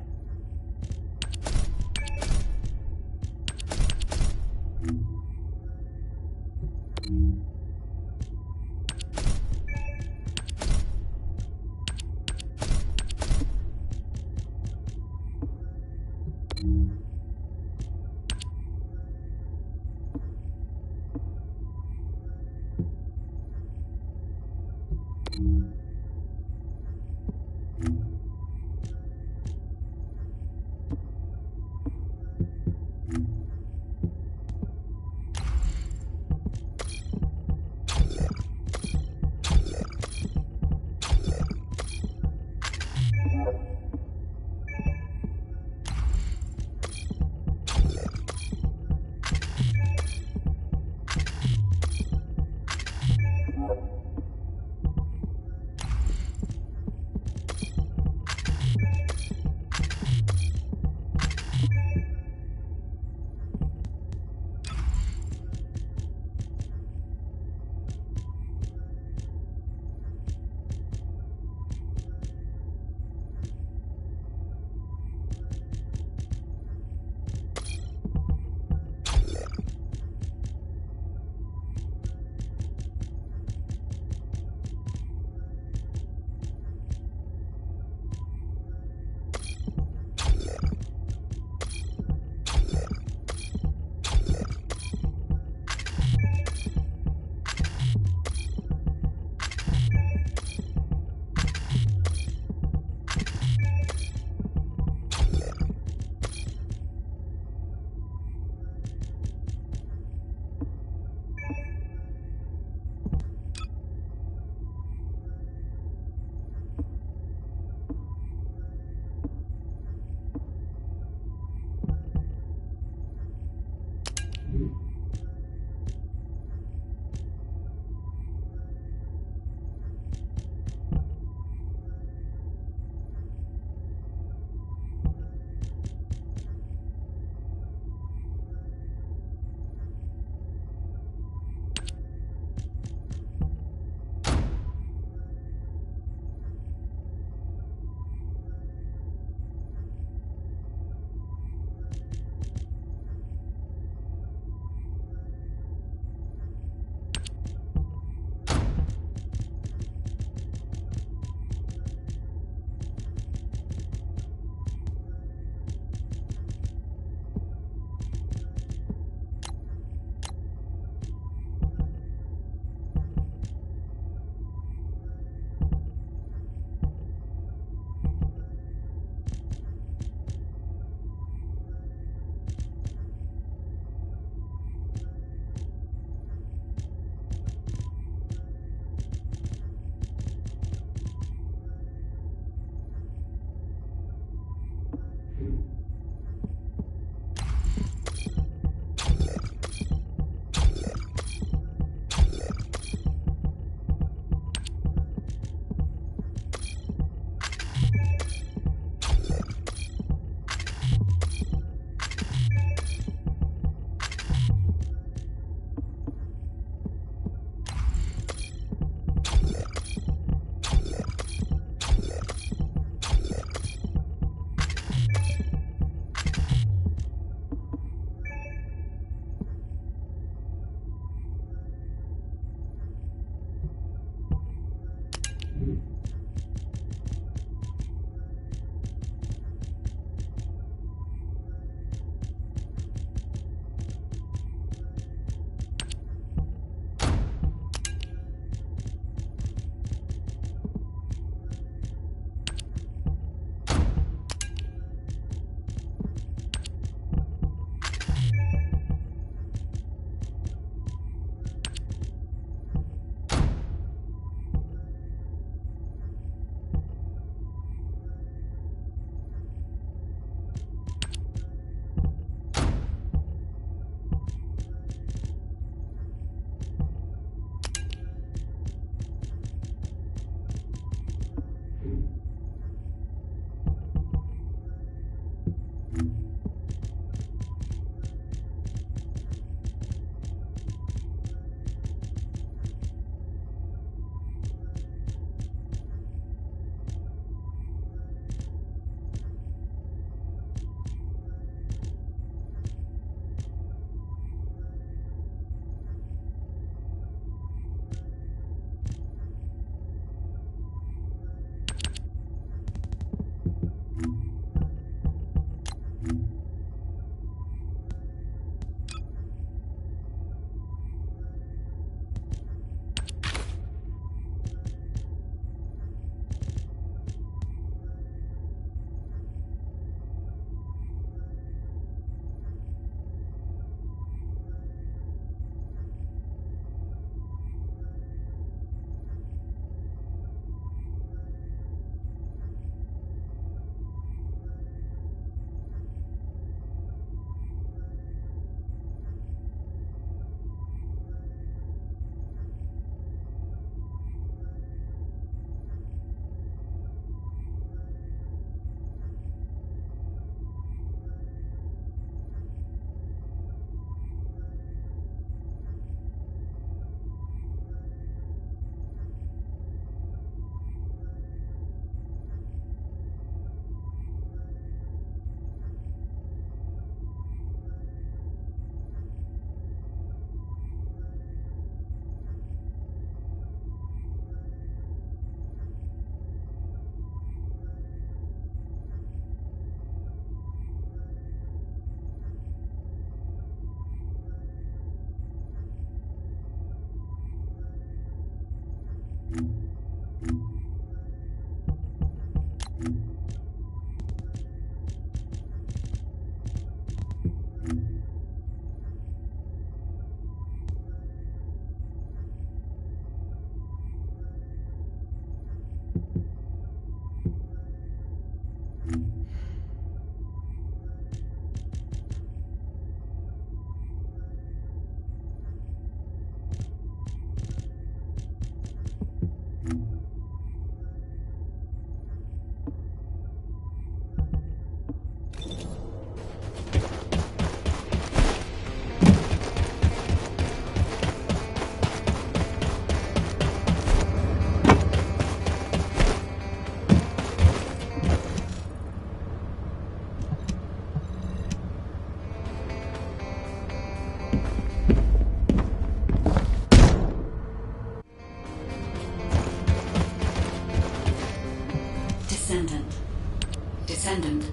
Descendant.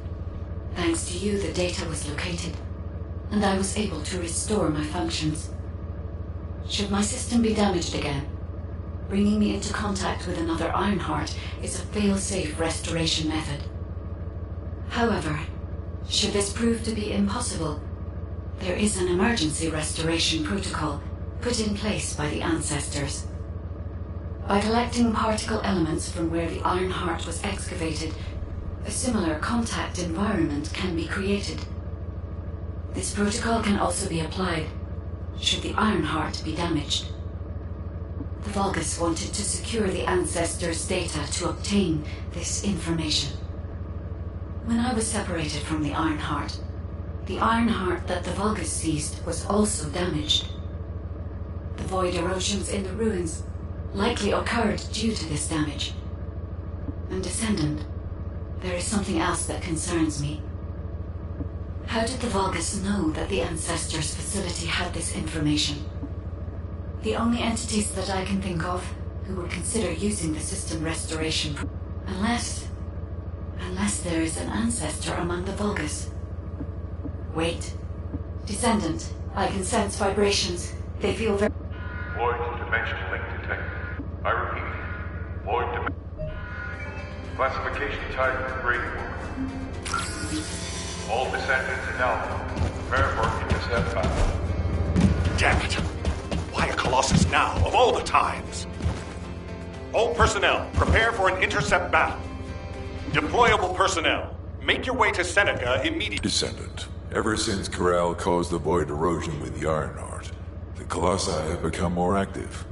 Thanks to you, the data was located, and I was able to restore my functions. Should my system be damaged again, bringing me into contact with another Ironheart is a fail-safe restoration method. However, should this prove to be impossible, there is an emergency restoration protocol put in place by the ancestors. By collecting particle elements from where the Ironheart was excavated, a similar contact environment can be created. This protocol can also be applied should the Ironheart be damaged. The Vulgus wanted to secure the ancestors' data to obtain this information. When I was separated from the Ironheart that the Vulgus seized was also damaged. The void erosions in the ruins likely occurred due to this damage. And Descendant, there is something else that concerns me. How did the Vulgus know that the Ancestors' facility had this information? The only entities that I can think of who would consider using the system restoration, unless there is an ancestor among the Vulgus. Wait. Descendant, I can sense vibrations. They feel very... Void dimension link detected. I repeat, void dimension. Classification type, grading work. All descendants in Alpha. Prepare for intercept battle. Damn it! Why a Colossus now, of all the times? All personnel, prepare for an intercept battle. Deployable personnel, make your way to Seneca immediately. Descendant, ever since Corral caused the void erosion with the Ironheart, the Colossi have become more active.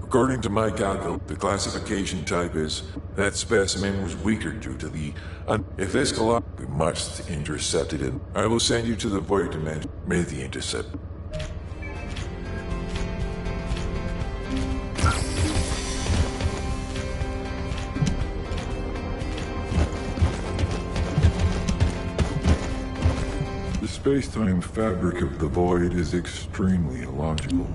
According to my calcul, the classification type is that specimen was weaker due to the if this Colossi, we must intercept it in. I will send you to the void dimension. May the intercept. The space-time fabric of the void is extremely illogical.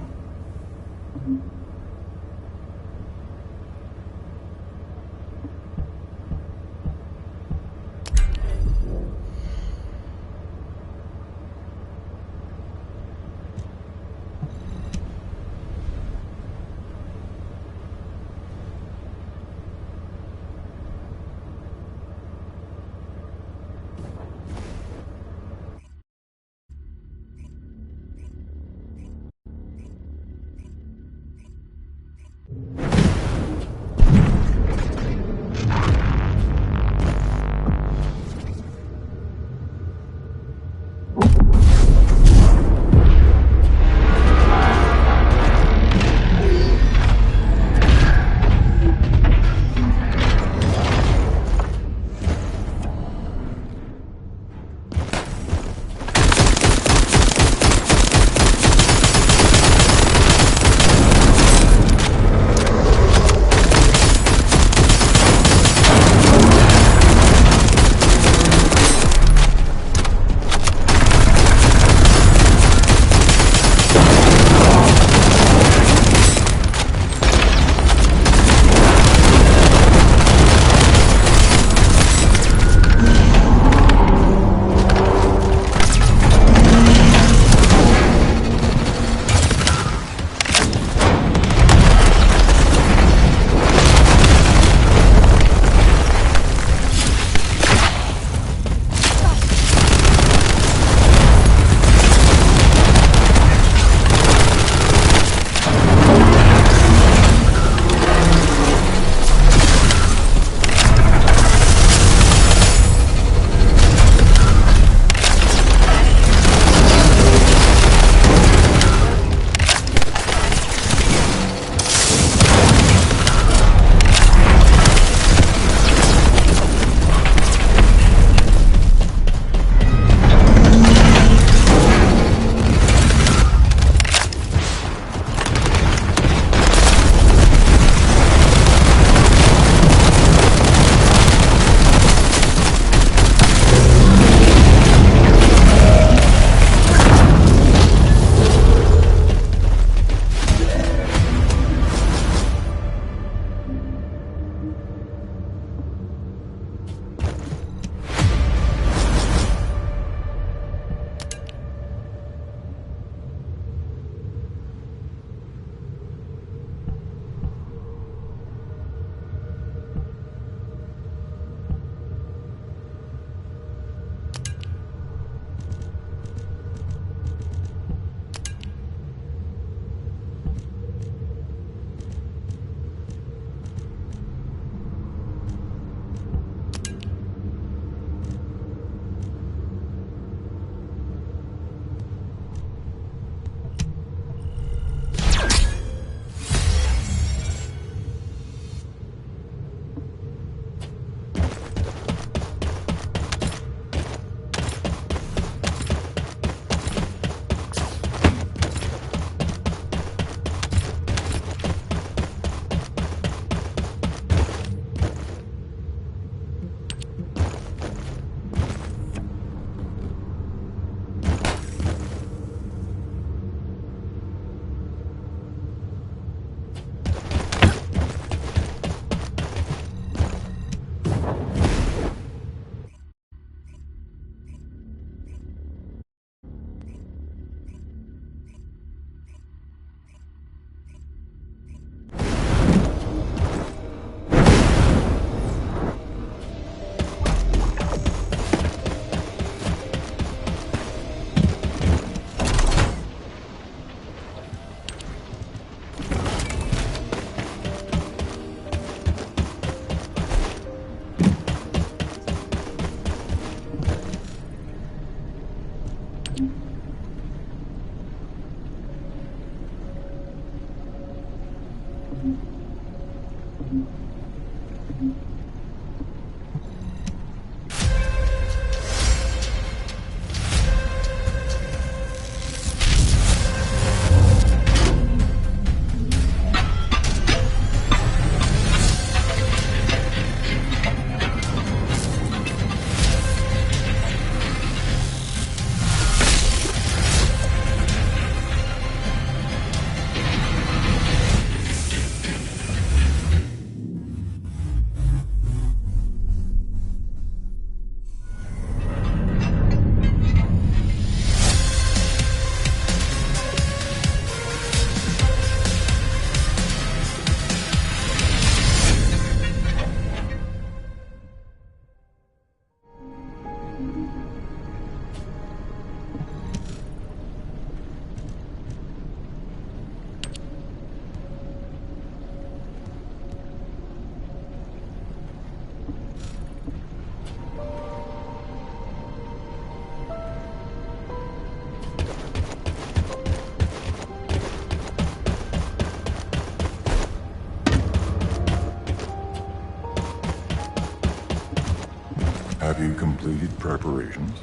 Have you completed preparations?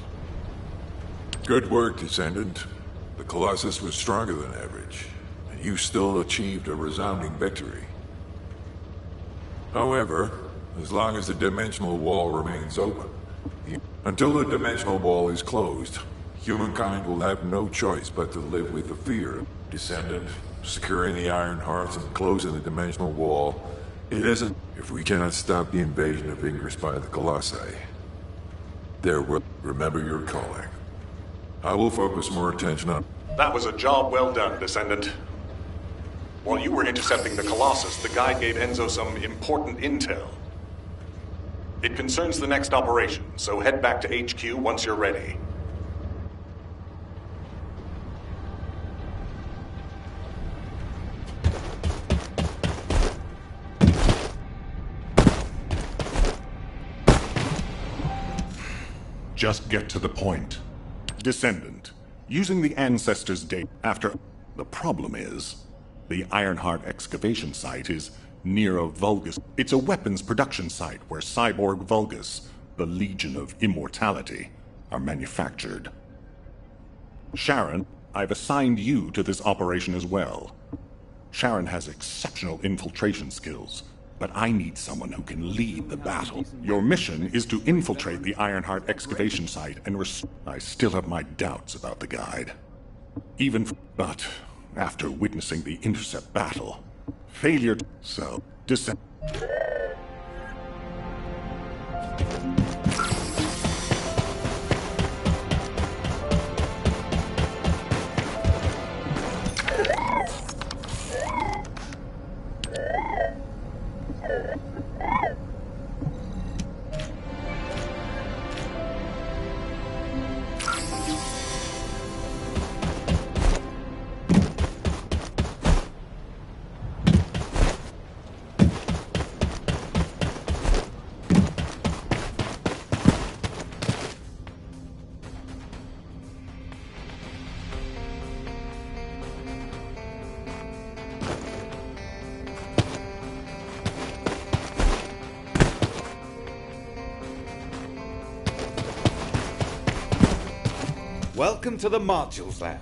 Good work, Descendant. The Colossus was stronger than average, and you still achieved a resounding victory. However, as long as the dimensional wall remains open, until the dimensional wall is closed, humankind will have no choice but to live with the fear. Descendant, securing the Iron Hearts and closing the dimensional wall, it isn't. If we cannot stop the invasion of Ingress by the Colossi, there will. Remember your calling. I will focus more attention on. That was a job well done, Descendant. While you were intercepting the Colossus, the guide gave Enzo some important intel. It concerns the next operation, so head back to HQ once you're ready. Just get to the point. Descendant, using the Ancestors' data after... The problem is, the Ironheart excavation site is near a Vulgus. It's a weapons production site where cyborg Vulgus, the Legion of Immortality, are manufactured. Sharon, I've assigned you to this operation as well. Sharon has exceptional infiltration skills, but I need someone who can lead the battle. Your mission is to infiltrate the Ironheart excavation site and I still have my doubts about the guide. But after witnessing the intercept battle, failure to... So, descend... Welcome to the Modules Lab.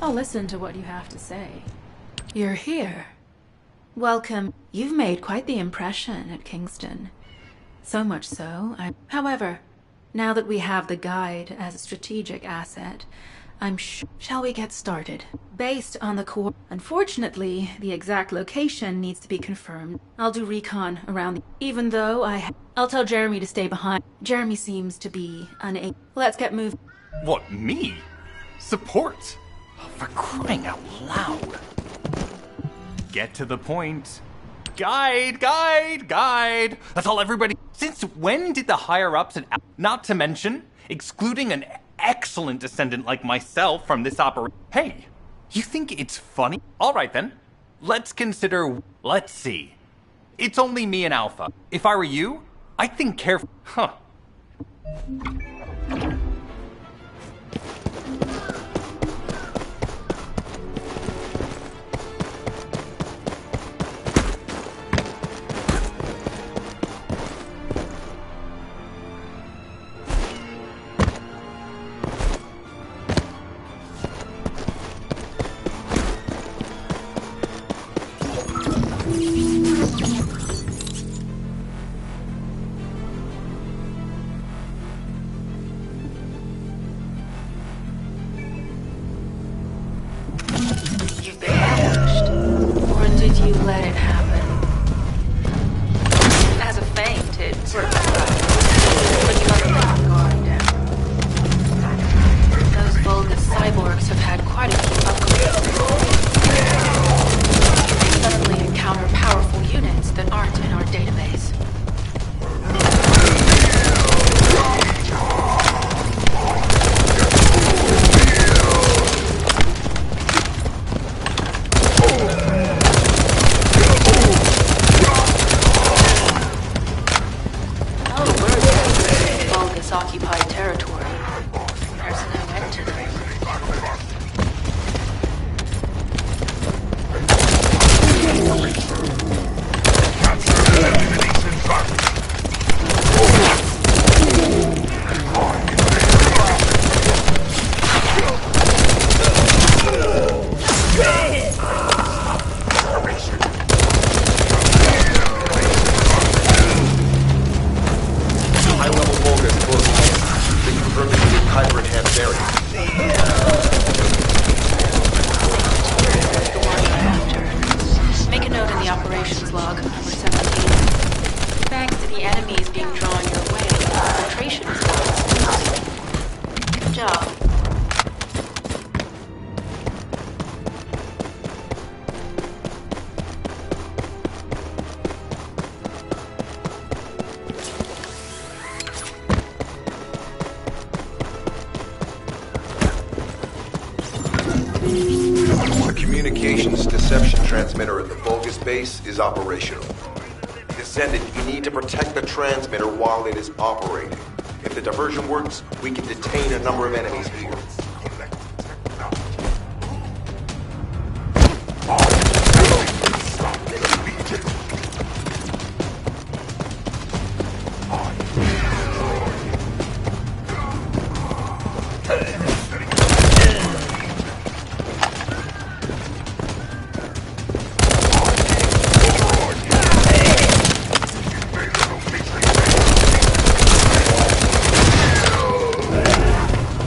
I'll listen to what you have to say. You're here. Welcome. You've made quite the impression at Kingston. So much so, However, now that we have the guide as a strategic asset, I'm sure... Shall we get started? Based on the core... Unfortunately, the exact location needs to be confirmed. I'll do recon around even though I'll tell Jeremy to stay behind. Jeremy seems to be unable... Let's get moving. What, me? Support? For crying out loud. Get to the point. Guide! That's all everybody... Since when did the higher-ups and... Not to mention, excluding an excellent descendant like myself from this operation... Hey, you think it's funny? Alright then, let's consider... Let's see. It's only me and Alpha. If I were you, I'd think carefully... Huh. You let it happen. As a feint, it sort of but you must let the guard down. Those Vulgus cyborgs have had quite a few upgrades. They suddenly encounter powerful units that aren't in our database. Occupied territory. There's no end to them. Make a note in the operations log, number 17. Thanks to the enemies being drawn your way, infiltration is going smoothly. Good job. The communications deception transmitter at the Vulgus base is operational. Descendant, you need to protect the transmitter while it is operating. If the diversion works, we can detain a number of enemies here.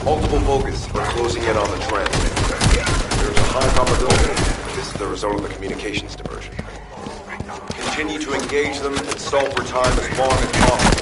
Multiple Vulgus are closing in on the transmitter. There's a high probability this is the result of the communications diversion. Continue to engage them and stall for time as long as possible.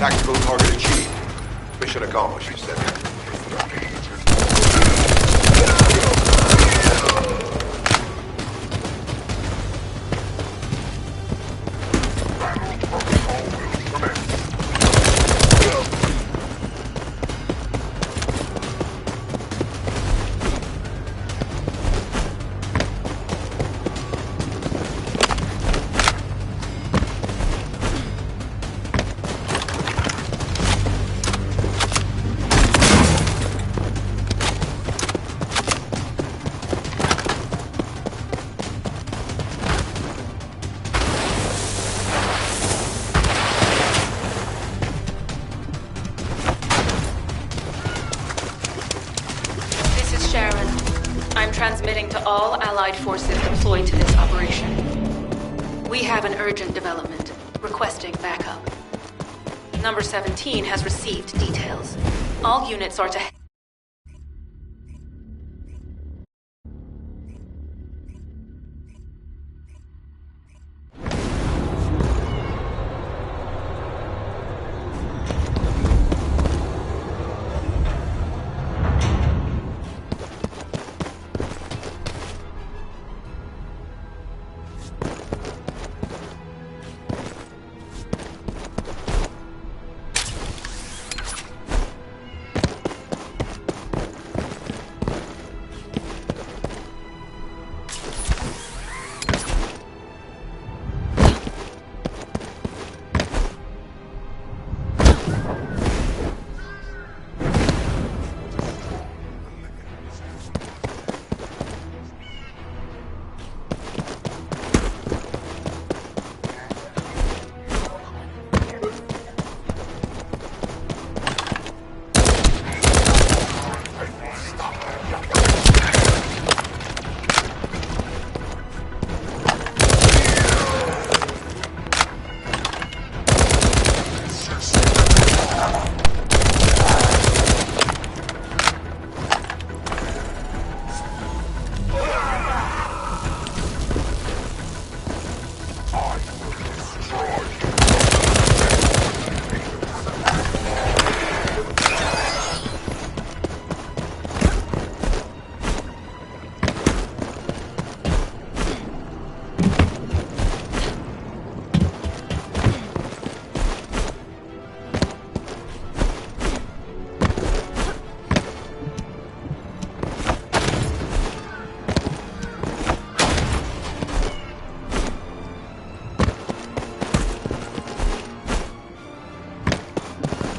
Tactical target achieved. Mission accomplished, you said. Transmitting to all Allied forces deployed to this operation. We have an urgent development, requesting backup. Number 17 has received details. All units are to...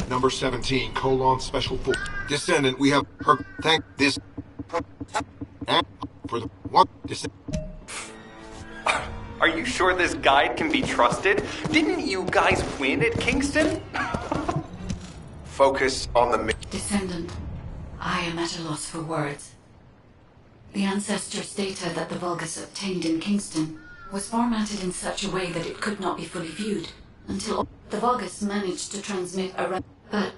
Number 17, Special Force. Descendant, we have her. Thank this. And for the one. Are you sure this guide can be trusted? Didn't you guys win at Kingston? Focus on the... Descendant, I am at a loss for words. The Ancestors' data that the Vulgus obtained in Kingston was formatted in such a way that it could not be fully viewed until the Vulgus managed to transmit a... But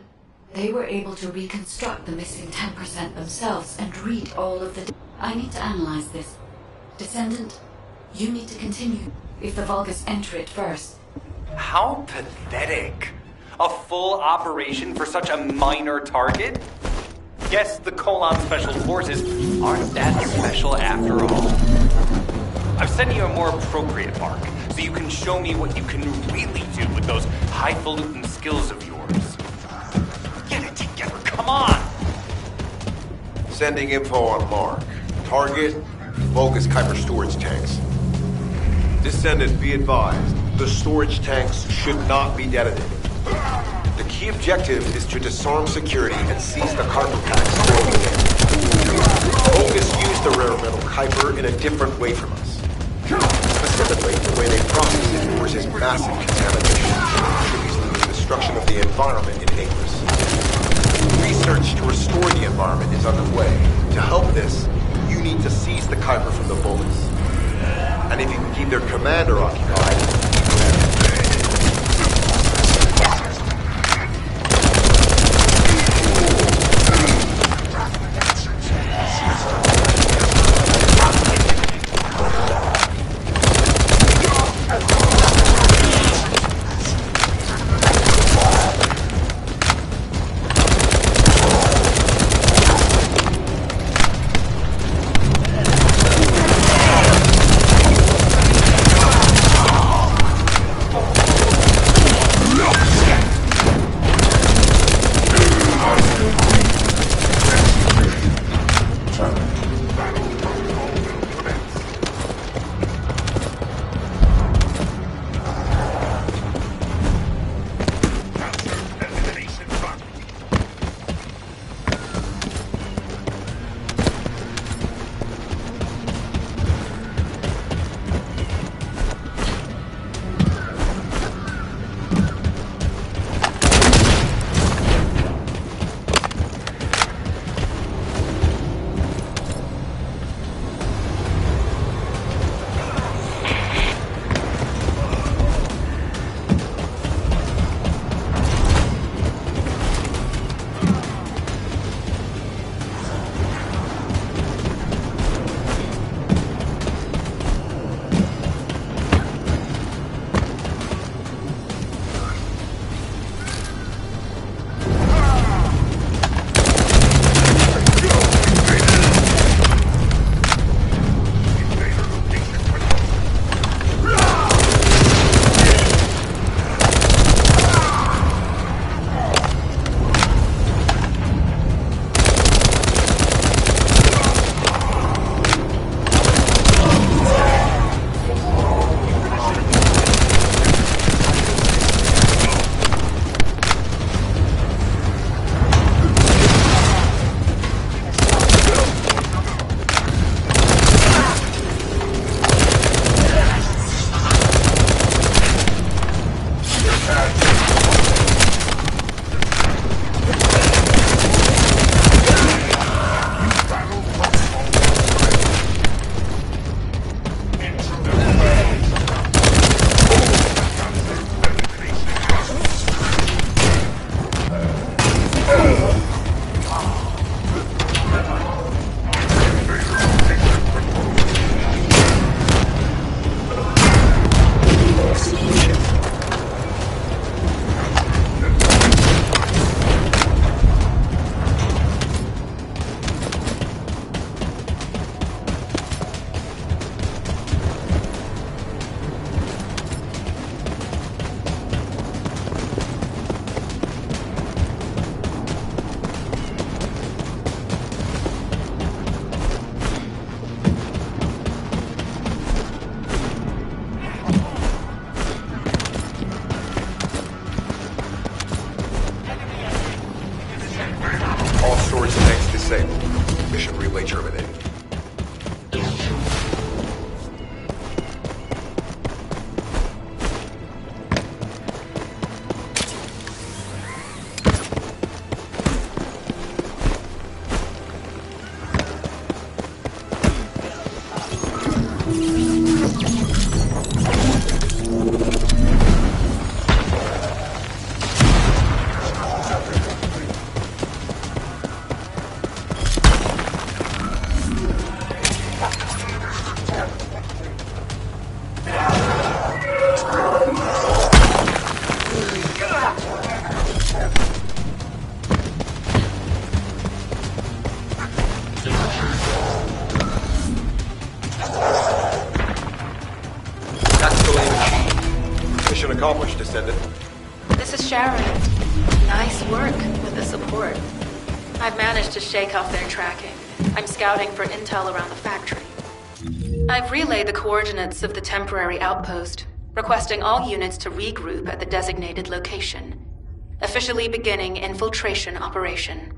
they were able to reconstruct the missing 10% themselves and read all of the... I need to analyze this. Descendant, you need to continue if the Vulgus enter it first. How pathetic. A full operation for such a minor target? Guess the Special Forces aren't that special after all. I've sent you a more appropriate mark, so you can show me what you can really do with those highfalutin skills of yours. Get it together, come on! Sending info on Mark. Target, Vulgus Kuiper storage tanks. Descendant, be advised, the storage tanks should not be detonated. The key objective is to disarm security and seize the Kuiper packs stored within. Vulgus used the rare metal Kuiper in a different way from us. Specifically, the way they process it forces massive contamination, contributes to the destruction of the environment in Acres. Research to restore the environment is underway. To help this, you need to seize the Kuiper from the Vulgus. And if you can keep their commander occupied, Mission accomplished, Descendant. This is Sharon. Nice work with the support. I've managed to shake off their tracking. I'm scouting for intel around the factory. I've relayed the coordinates of the temporary outpost, requesting all units to regroup at the designated location. Officially beginning infiltration operation.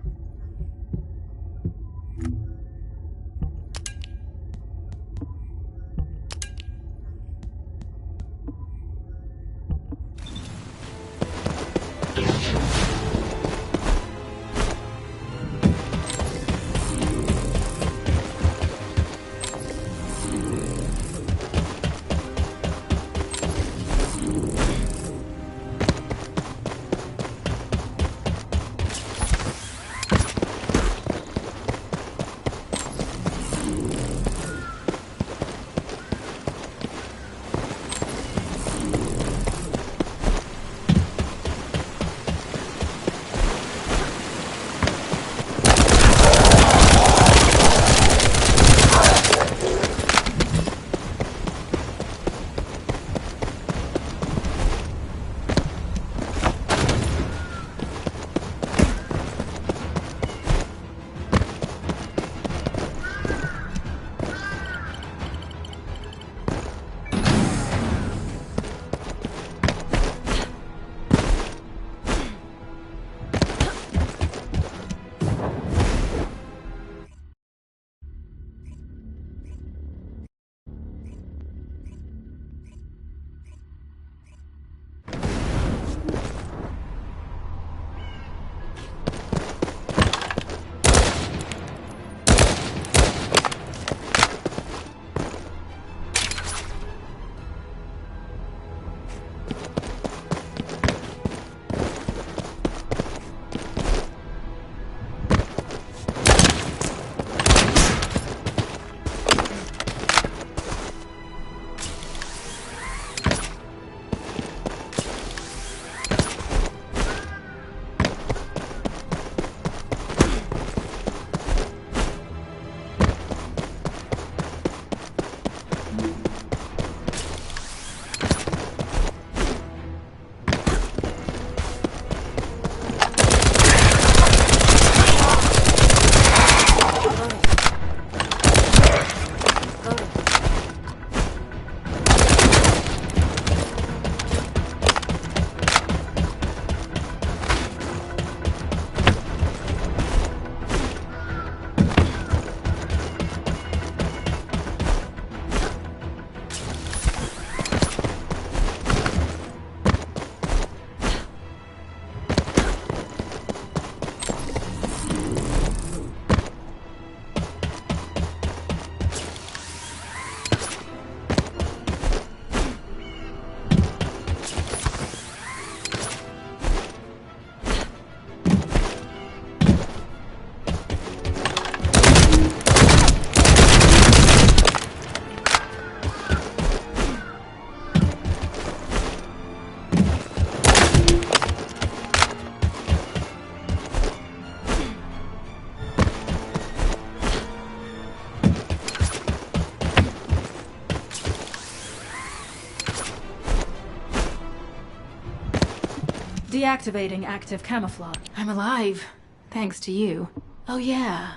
Deactivating active camouflage. I'm alive, thanks to you. Oh yeah.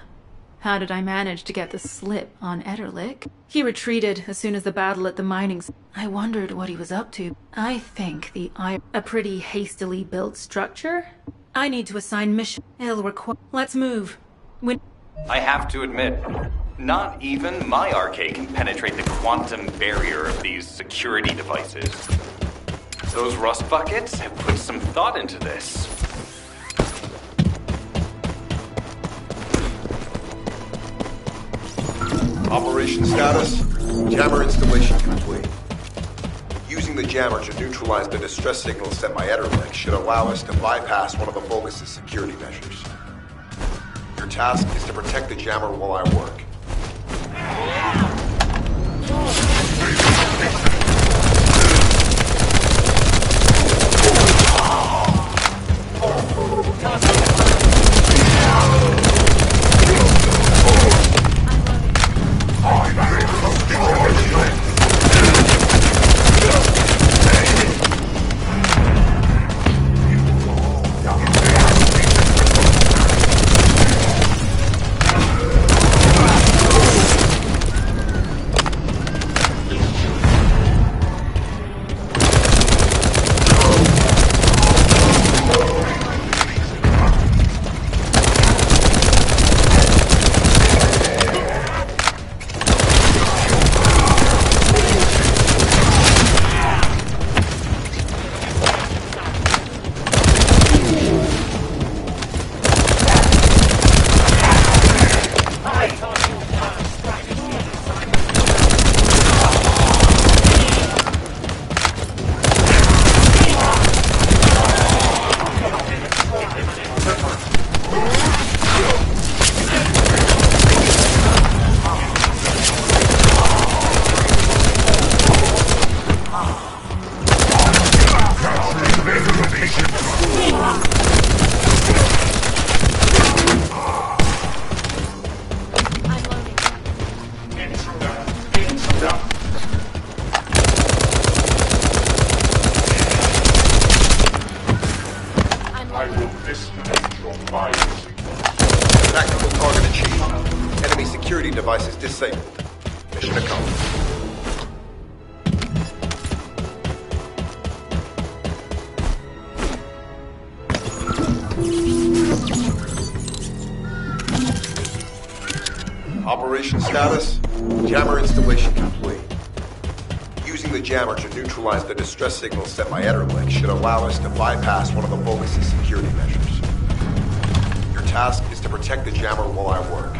How did I manage to get the slip on Ederlich? He retreated as soon as the battle at the mining. I wondered what he was up to. I think a pretty hastily built structure. I need to assign mission. It'll require. Let's move. I have to admit, not even my arcade can penetrate the quantum barrier of these security devices. Those rust buckets have put some thought into this. Operation status, jammer installation complete. Using the jammer to neutralize the distress signal sent by Ederlich should allow us to bypass one of the Vulgus' security measures. Your task is to protect the jammer while I work. devices disabled. Mission accomplished. Operation status, jammer installation complete. Using the jammer to neutralize the distress signal sent by Etterlink should allow us to bypass one of the Vulgus' security measures. Your task is to protect the jammer while I work.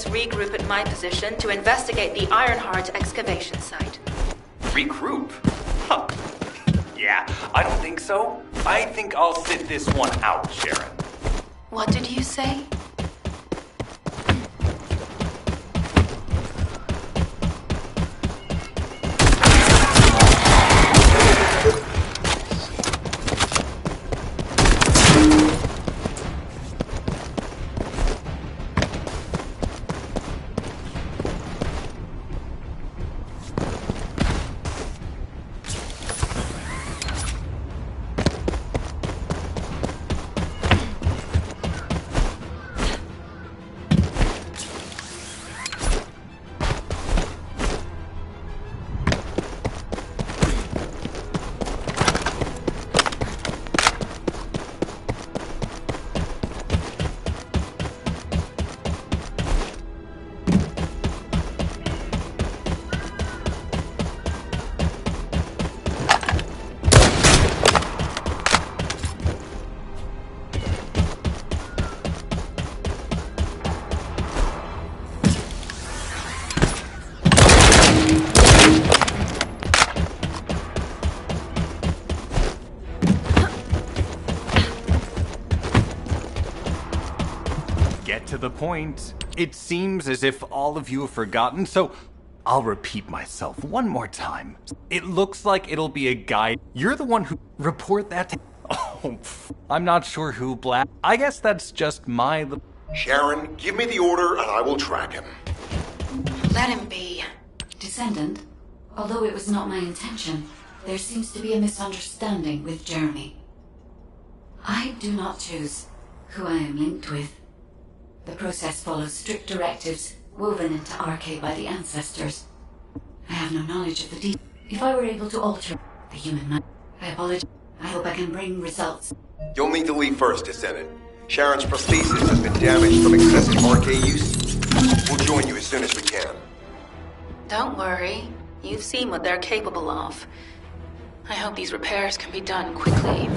Regroup at my position to investigate the Ironheart excavation site. Regroup? Huh. Yeah, I don't think so. I think I'll sit this one out, Sharon. What did you say? To the point. It seems as if all of you have forgotten, so I'll repeat myself one more time. It looks like it'll be a guy. You're the one who report that to... Oh, I'm not sure who black. I guess that's just my... Sharon, give me the order and I will track him. Let him be. Descendant, although it was not my intention, there seems to be a misunderstanding with Jeremy. I do not choose who I am linked with. The process follows strict directives woven into RK by the ancestors. I have no knowledge of the details. If I were able to alter the human mind, I apologize. I hope I can bring results. You'll need to leave first, Descendant. Sharon's prosthesis has been damaged from excessive RK use. We'll join you as soon as we can. Don't worry. You've seen what they're capable of. I hope these repairs can be done quickly.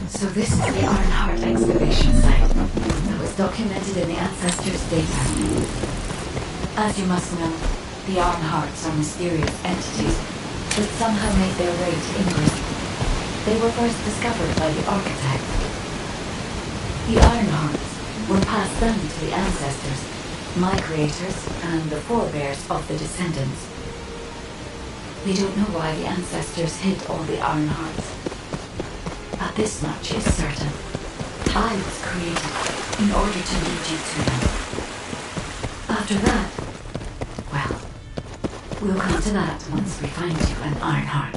So this is the Ironheart excavation site that was documented in the Ancestors' data. As you must know, the Ironhearts are mysterious entities that somehow made their way to England. They were first discovered by the architect. The Ironhearts were passed down to the ancestors, my creators, and the forebears of the Descendants. We don't know why the ancestors hid all the Ironhearts. But this much is certain. I was created in order to lead you to them. After that, well, we'll come to that once we find you an Ironheart.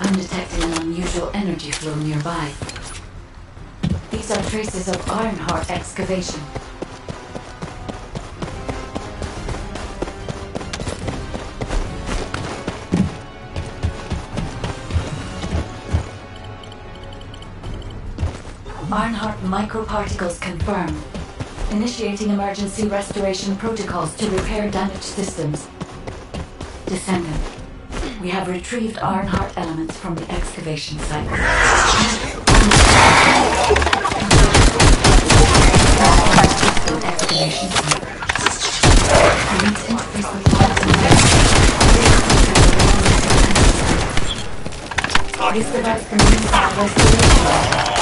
I'm detecting an unusual energy flow nearby. These are traces of Ironheart excavation. Ironheart microparticles confirmed. Initiating emergency restoration protocols to repair damaged systems. Descendant, we have retrieved Ironheart elements from the excavation site. Excavation site. We need to interface with this device can be inside restoration.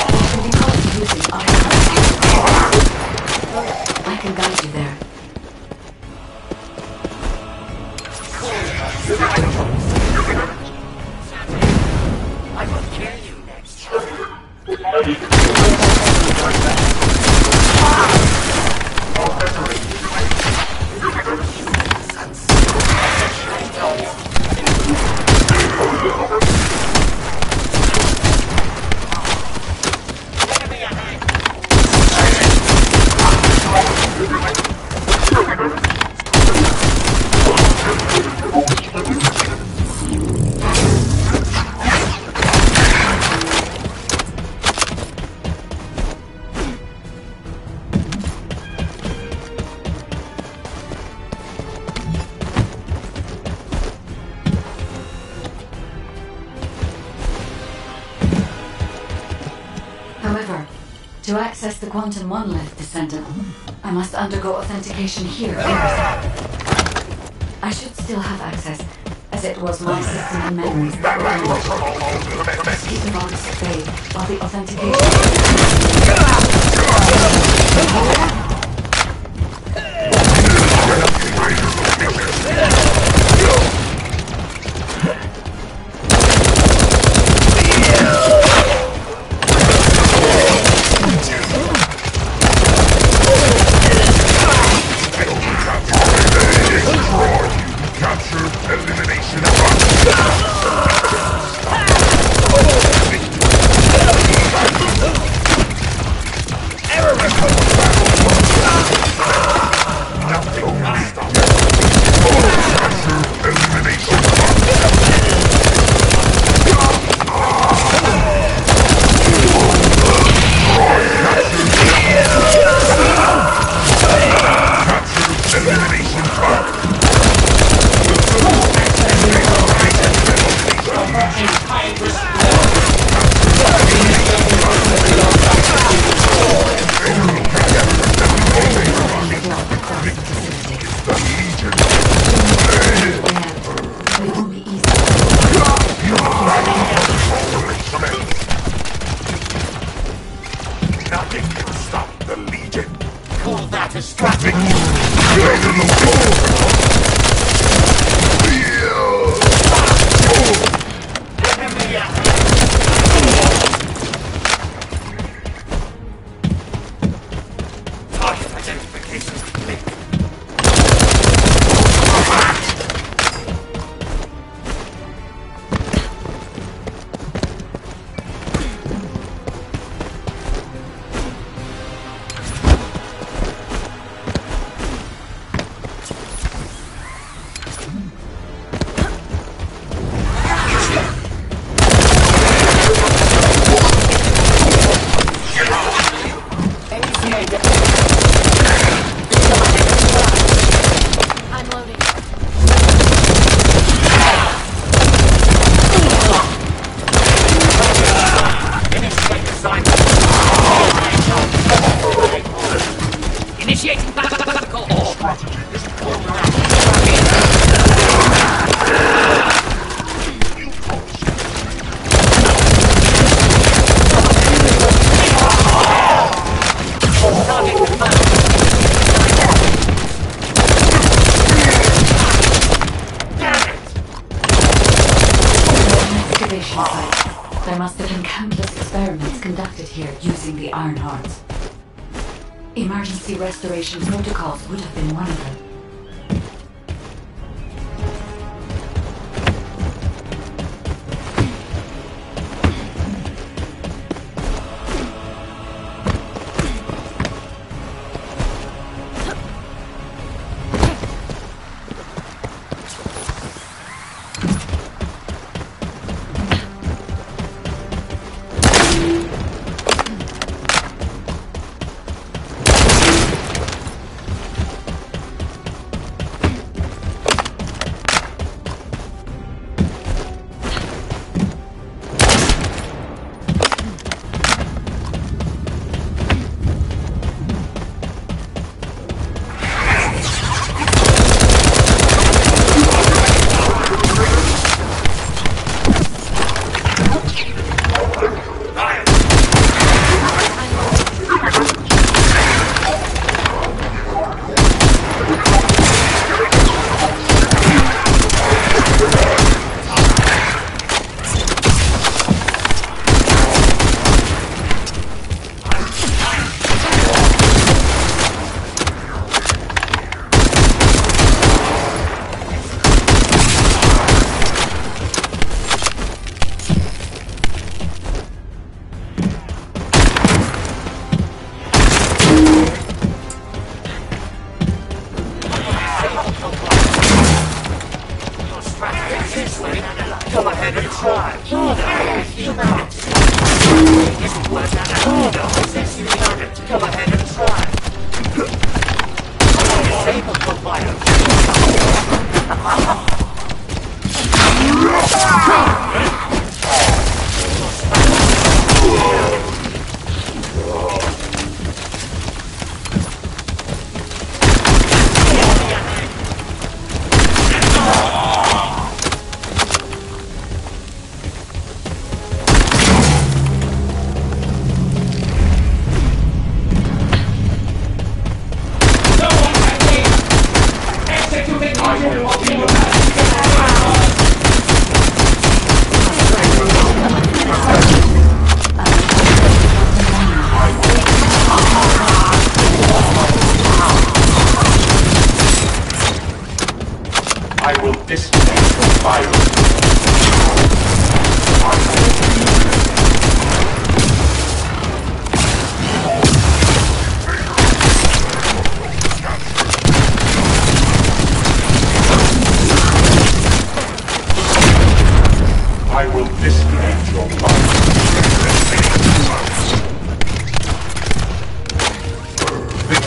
It can be called using Ironheart. I can guide you there. I will kill you next. However, to access the Quantum Monolith, Descendant, I must undergo authentication here first. I should still have access, as it was my system and memories that were damaged. Just keep the box at bay while the authentication... Nothing can stop the Legion. Call that a strategy. Target identification complete. Initiating tactical Excavation site. There must have been countless experiments conducted here using the Iron Hearts. Emergency restoration protocols would have been one of them.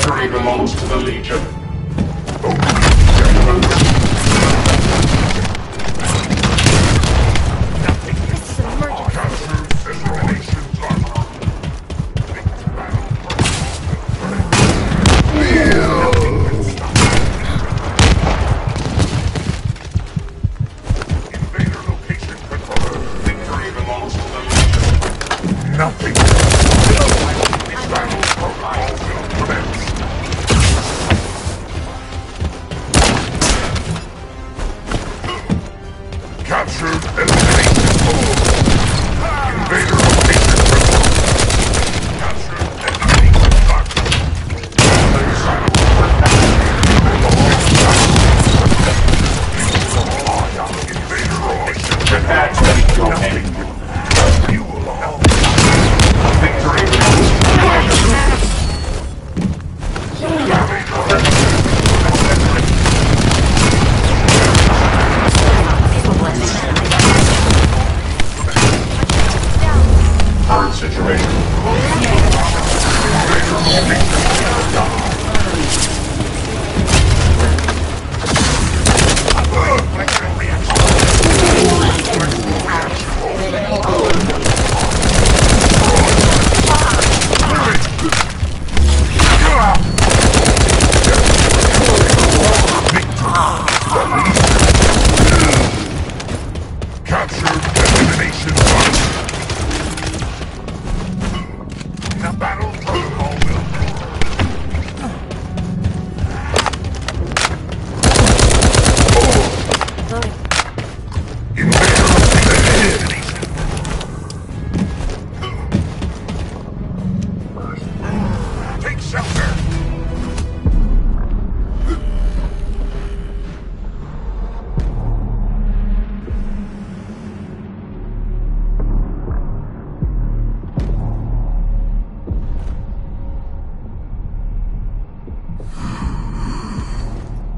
Victory belongs to the Legion.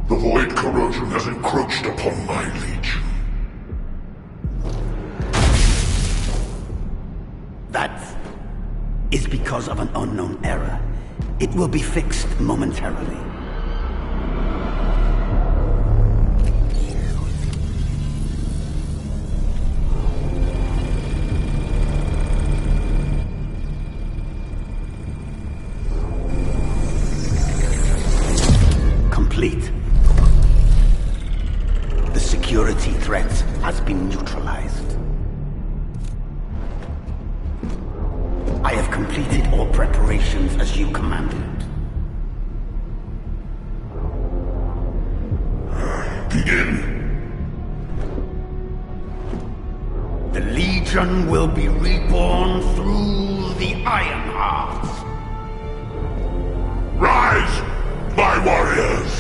The void corrosion has encroached upon my Legion. That is because of an unknown error. It will be fixed momentarily. Complete. The security threat has been neutralized. I have completed all preparations as you commanded. Begin. The Legion will be reborn through the Ironheart. Rise, my warriors!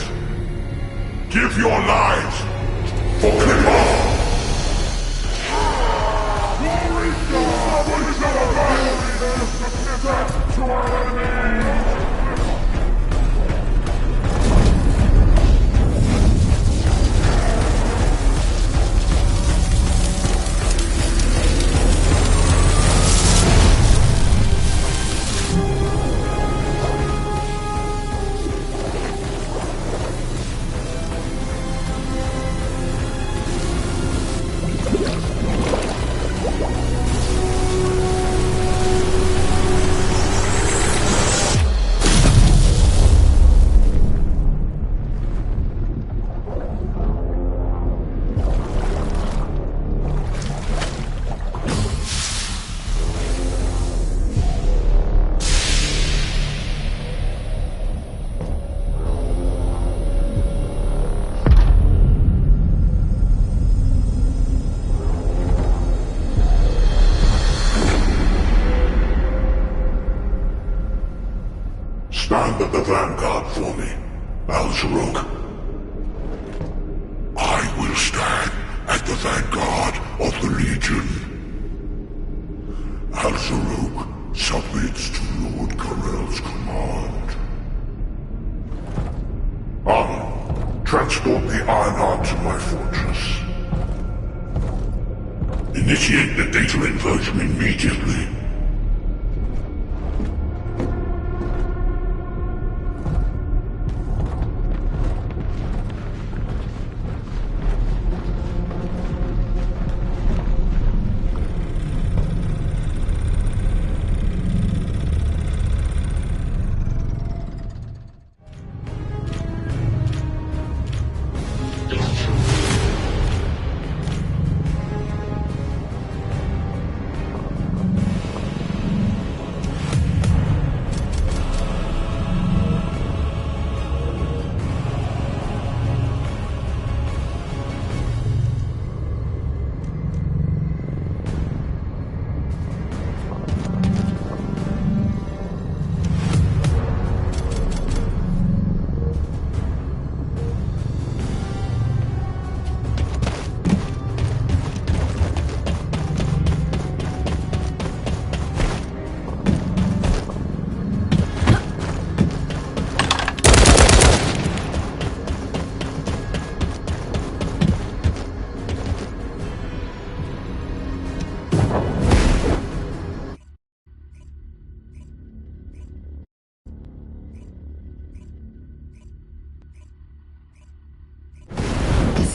Give your lives for Clipper! To our enemy! Stand at the vanguard for me, Al-Zaruk. I will stand at the vanguard of the Legion. Al-Zaruk submits to Lord Karel's command. Armor, transport the Ironheart to my fortress. Initiate the data inversion immediately.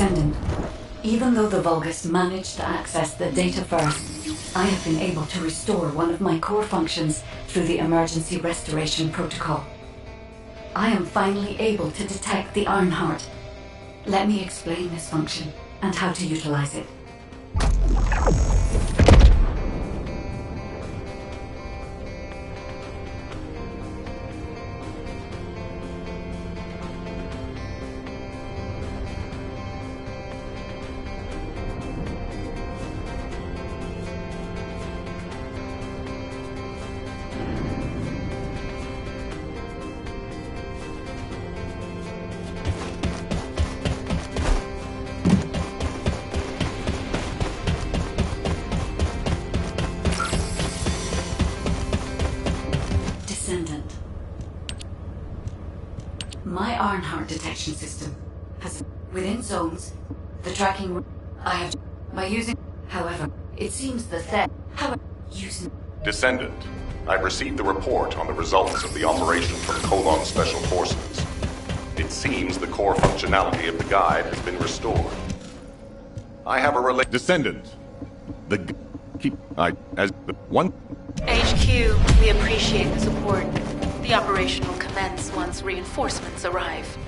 Descendant, even though the Vulgus managed to access the data first, I have been able to restore one of my core functions through the emergency restoration protocol. I am finally able to detect the Ironheart. Let me explain this function and how to utilize it. Descendant. My Ironheart detection system has, within zones, the tracking I have by using. However, it seems the theft. However, using. Descendant, I've received the report on the results of the operation from Colon Special Forces. It seems the core functionality of the guide has been restored. I have a Descendant. As the one. HQ, we appreciate the support. The operation will commence once reinforcements arrive.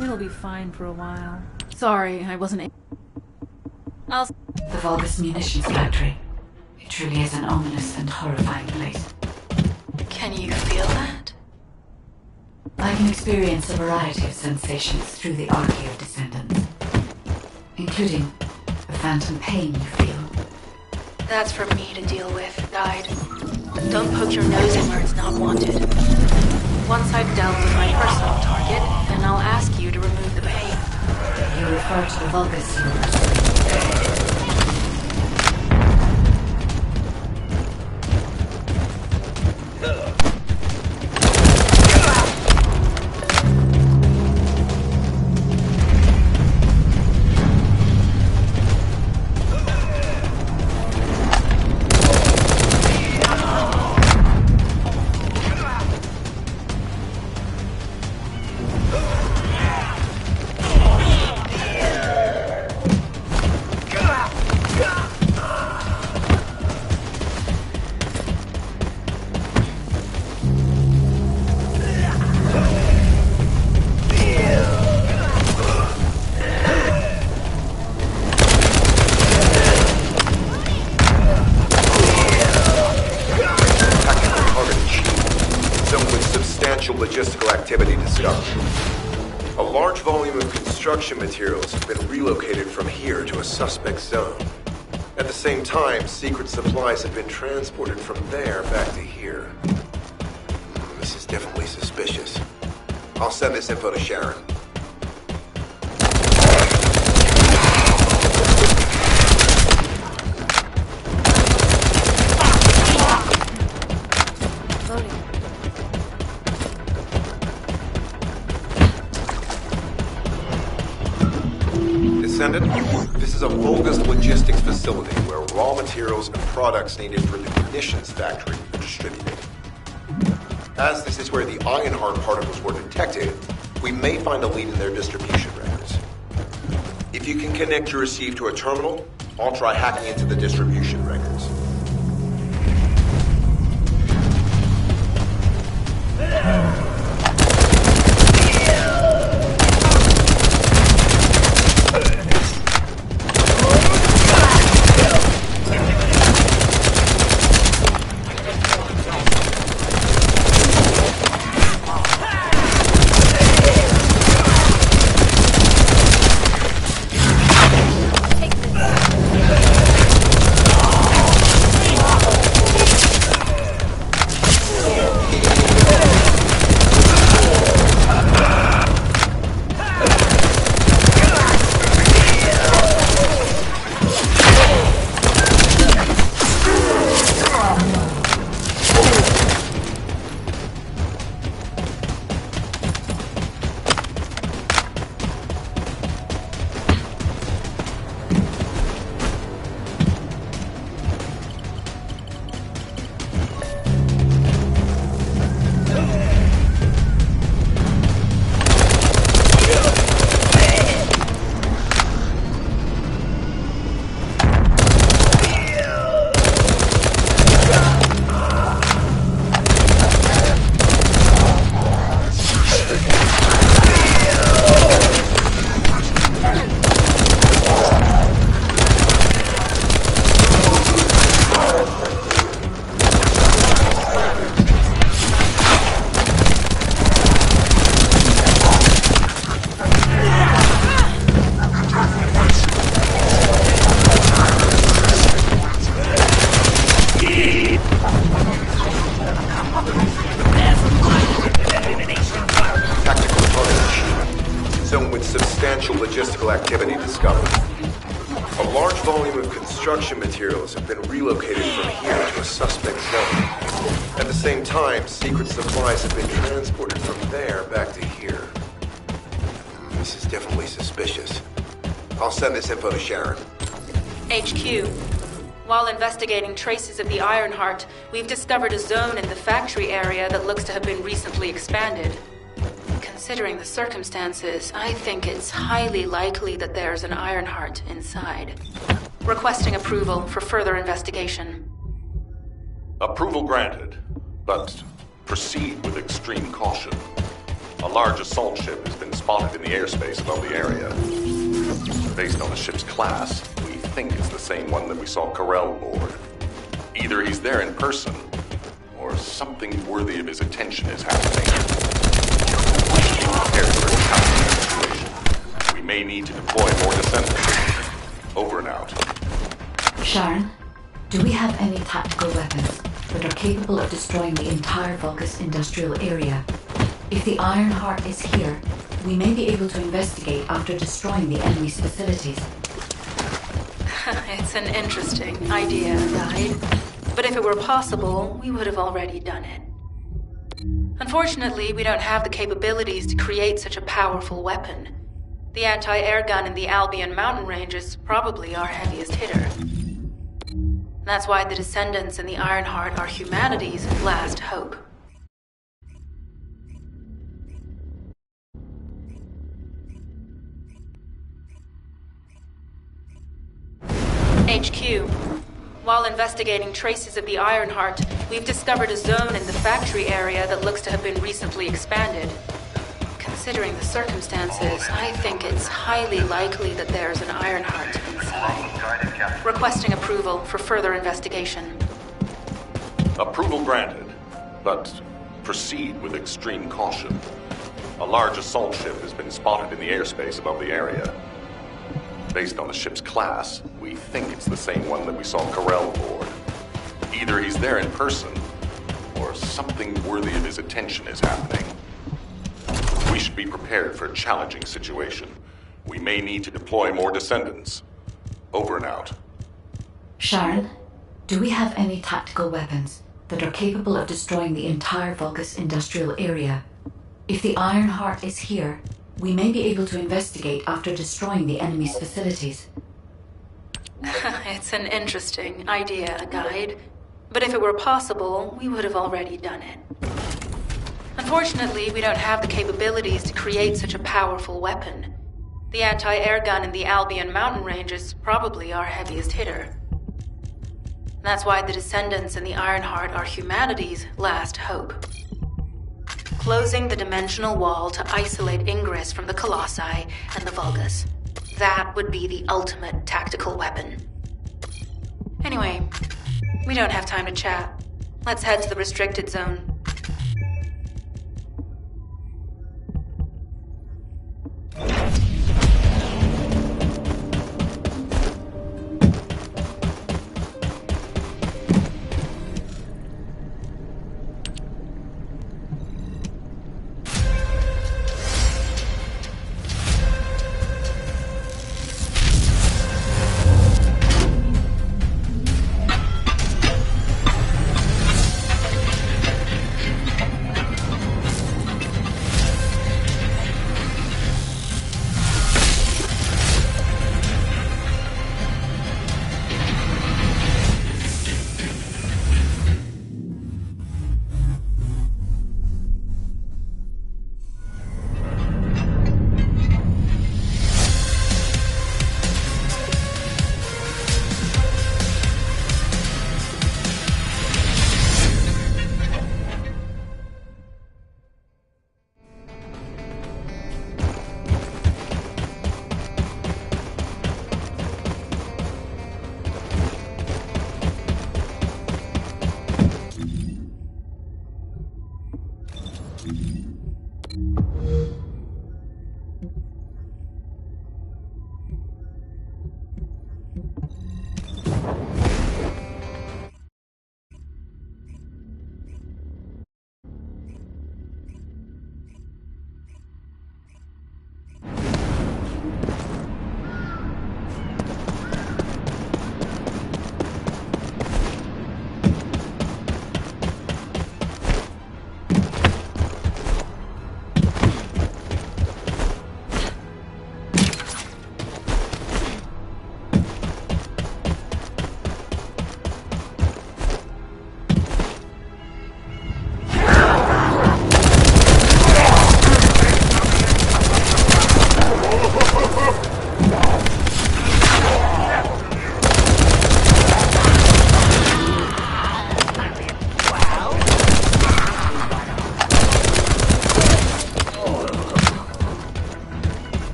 It'll be fine for a while. Sorry, I wasn't I'll... The Vulgus Munitions Factory. It truly is an ominous and horrifying place. Can you feel that? I can experience a variety of sensations through the Archaea of Descendants, including the phantom pain you feel. That's for me to deal with, Guide. Don't poke your nose in where it's not wanted. Once I've dealt with my personal target, then I'll ask you to remove the pain. You refer to the Vulgus universe. Logistical activity discovered. A large volume of construction materials have been relocated from here to a suspect zone. At the same time, secret supplies have been transported from there back to here. definitely suspicious. I'll send this info to Sharon. Descendant, this is a bogus logistics facility where raw materials and products needed for the munitions factory are distributed. As this is where the Ironheart particles were detected, we may find a lead in their distribution records. If you can connect your receive to a terminal, I'll try hacking into the distribution records. Logistical activity discovered. A large volume of construction materials have been relocated from here to a suspect zone. At the same time, secret supplies have been transported from there back to here. This is definitely suspicious. I'll send this info to Sharon. HQ. While investigating traces of the Ironheart, we've discovered a zone in the factory area that looks to have been recently expanded. Considering the circumstances, I think it's highly likely that there's an Ironheart inside. Requesting approval for further investigation. Approval granted, but proceed with extreme caution. A large assault ship has been spotted in the airspace above the area. Based on the ship's class, we think it's the same one that we saw Carell board. Either he's there in person, or something worthy of his attention is happening. We may need to deploy more descendants. Over and out. Sharon, do we have any tactical weapons that are capable of destroying the entire Vulcus industrial area? If the Ironheart is here, we may be able to investigate after destroying the enemy's facilities. It's an interesting idea, Guide. But if it were possible, we would have already done it. Unfortunately, we don't have the capabilities to create such a powerful weapon. The anti-air gun in the Albion mountain range is probably our heaviest hitter. That's why the Descendants and the Ironheart are humanity's last hope. HQ. While investigating traces of the Ironheart, we've discovered a zone in the factory area that looks to have been recently expanded. Considering the circumstances, I think it's highly likely that there's an Ironheart inside. Requesting approval for further investigation. Approval granted, but proceed with extreme caution. A large assault ship has been spotted in the airspace above the area. Based on the ship's class, we think it's the same one that we saw Carell board. Either he's there in person, or or something worthy of his attention is happening. We should be prepared for a challenging situation. We may need to deploy more descendants. Over and out. Sharon, do we have any tactical weapons that are capable of destroying the entire Vulgus industrial area? If the Ironheart is here, we may be able to investigate after destroying the enemy's facilities. It's an interesting idea, Guide. But if it were possible, we would have already done it. Unfortunately, we don't have the capabilities to create such a powerful weapon. The anti-air gun in the Albion mountain range is probably our heaviest hitter. That's why the Descendants and the Ironheart are humanity's last hope. Closing the dimensional wall to isolate ingress from the Colossi and the Vulgus. That would be the ultimate tactical weapon. Anyway, we don't have time to chat. Let's head to the restricted zone.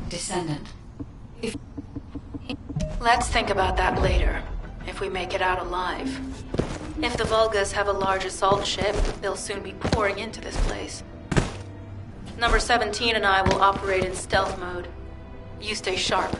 Descendant. Let's think about that later, if we make it out alive. If the Volgas have a large assault ship, they'll soon be pouring into this place. Number 17 and I will operate in stealth mode. You stay sharp.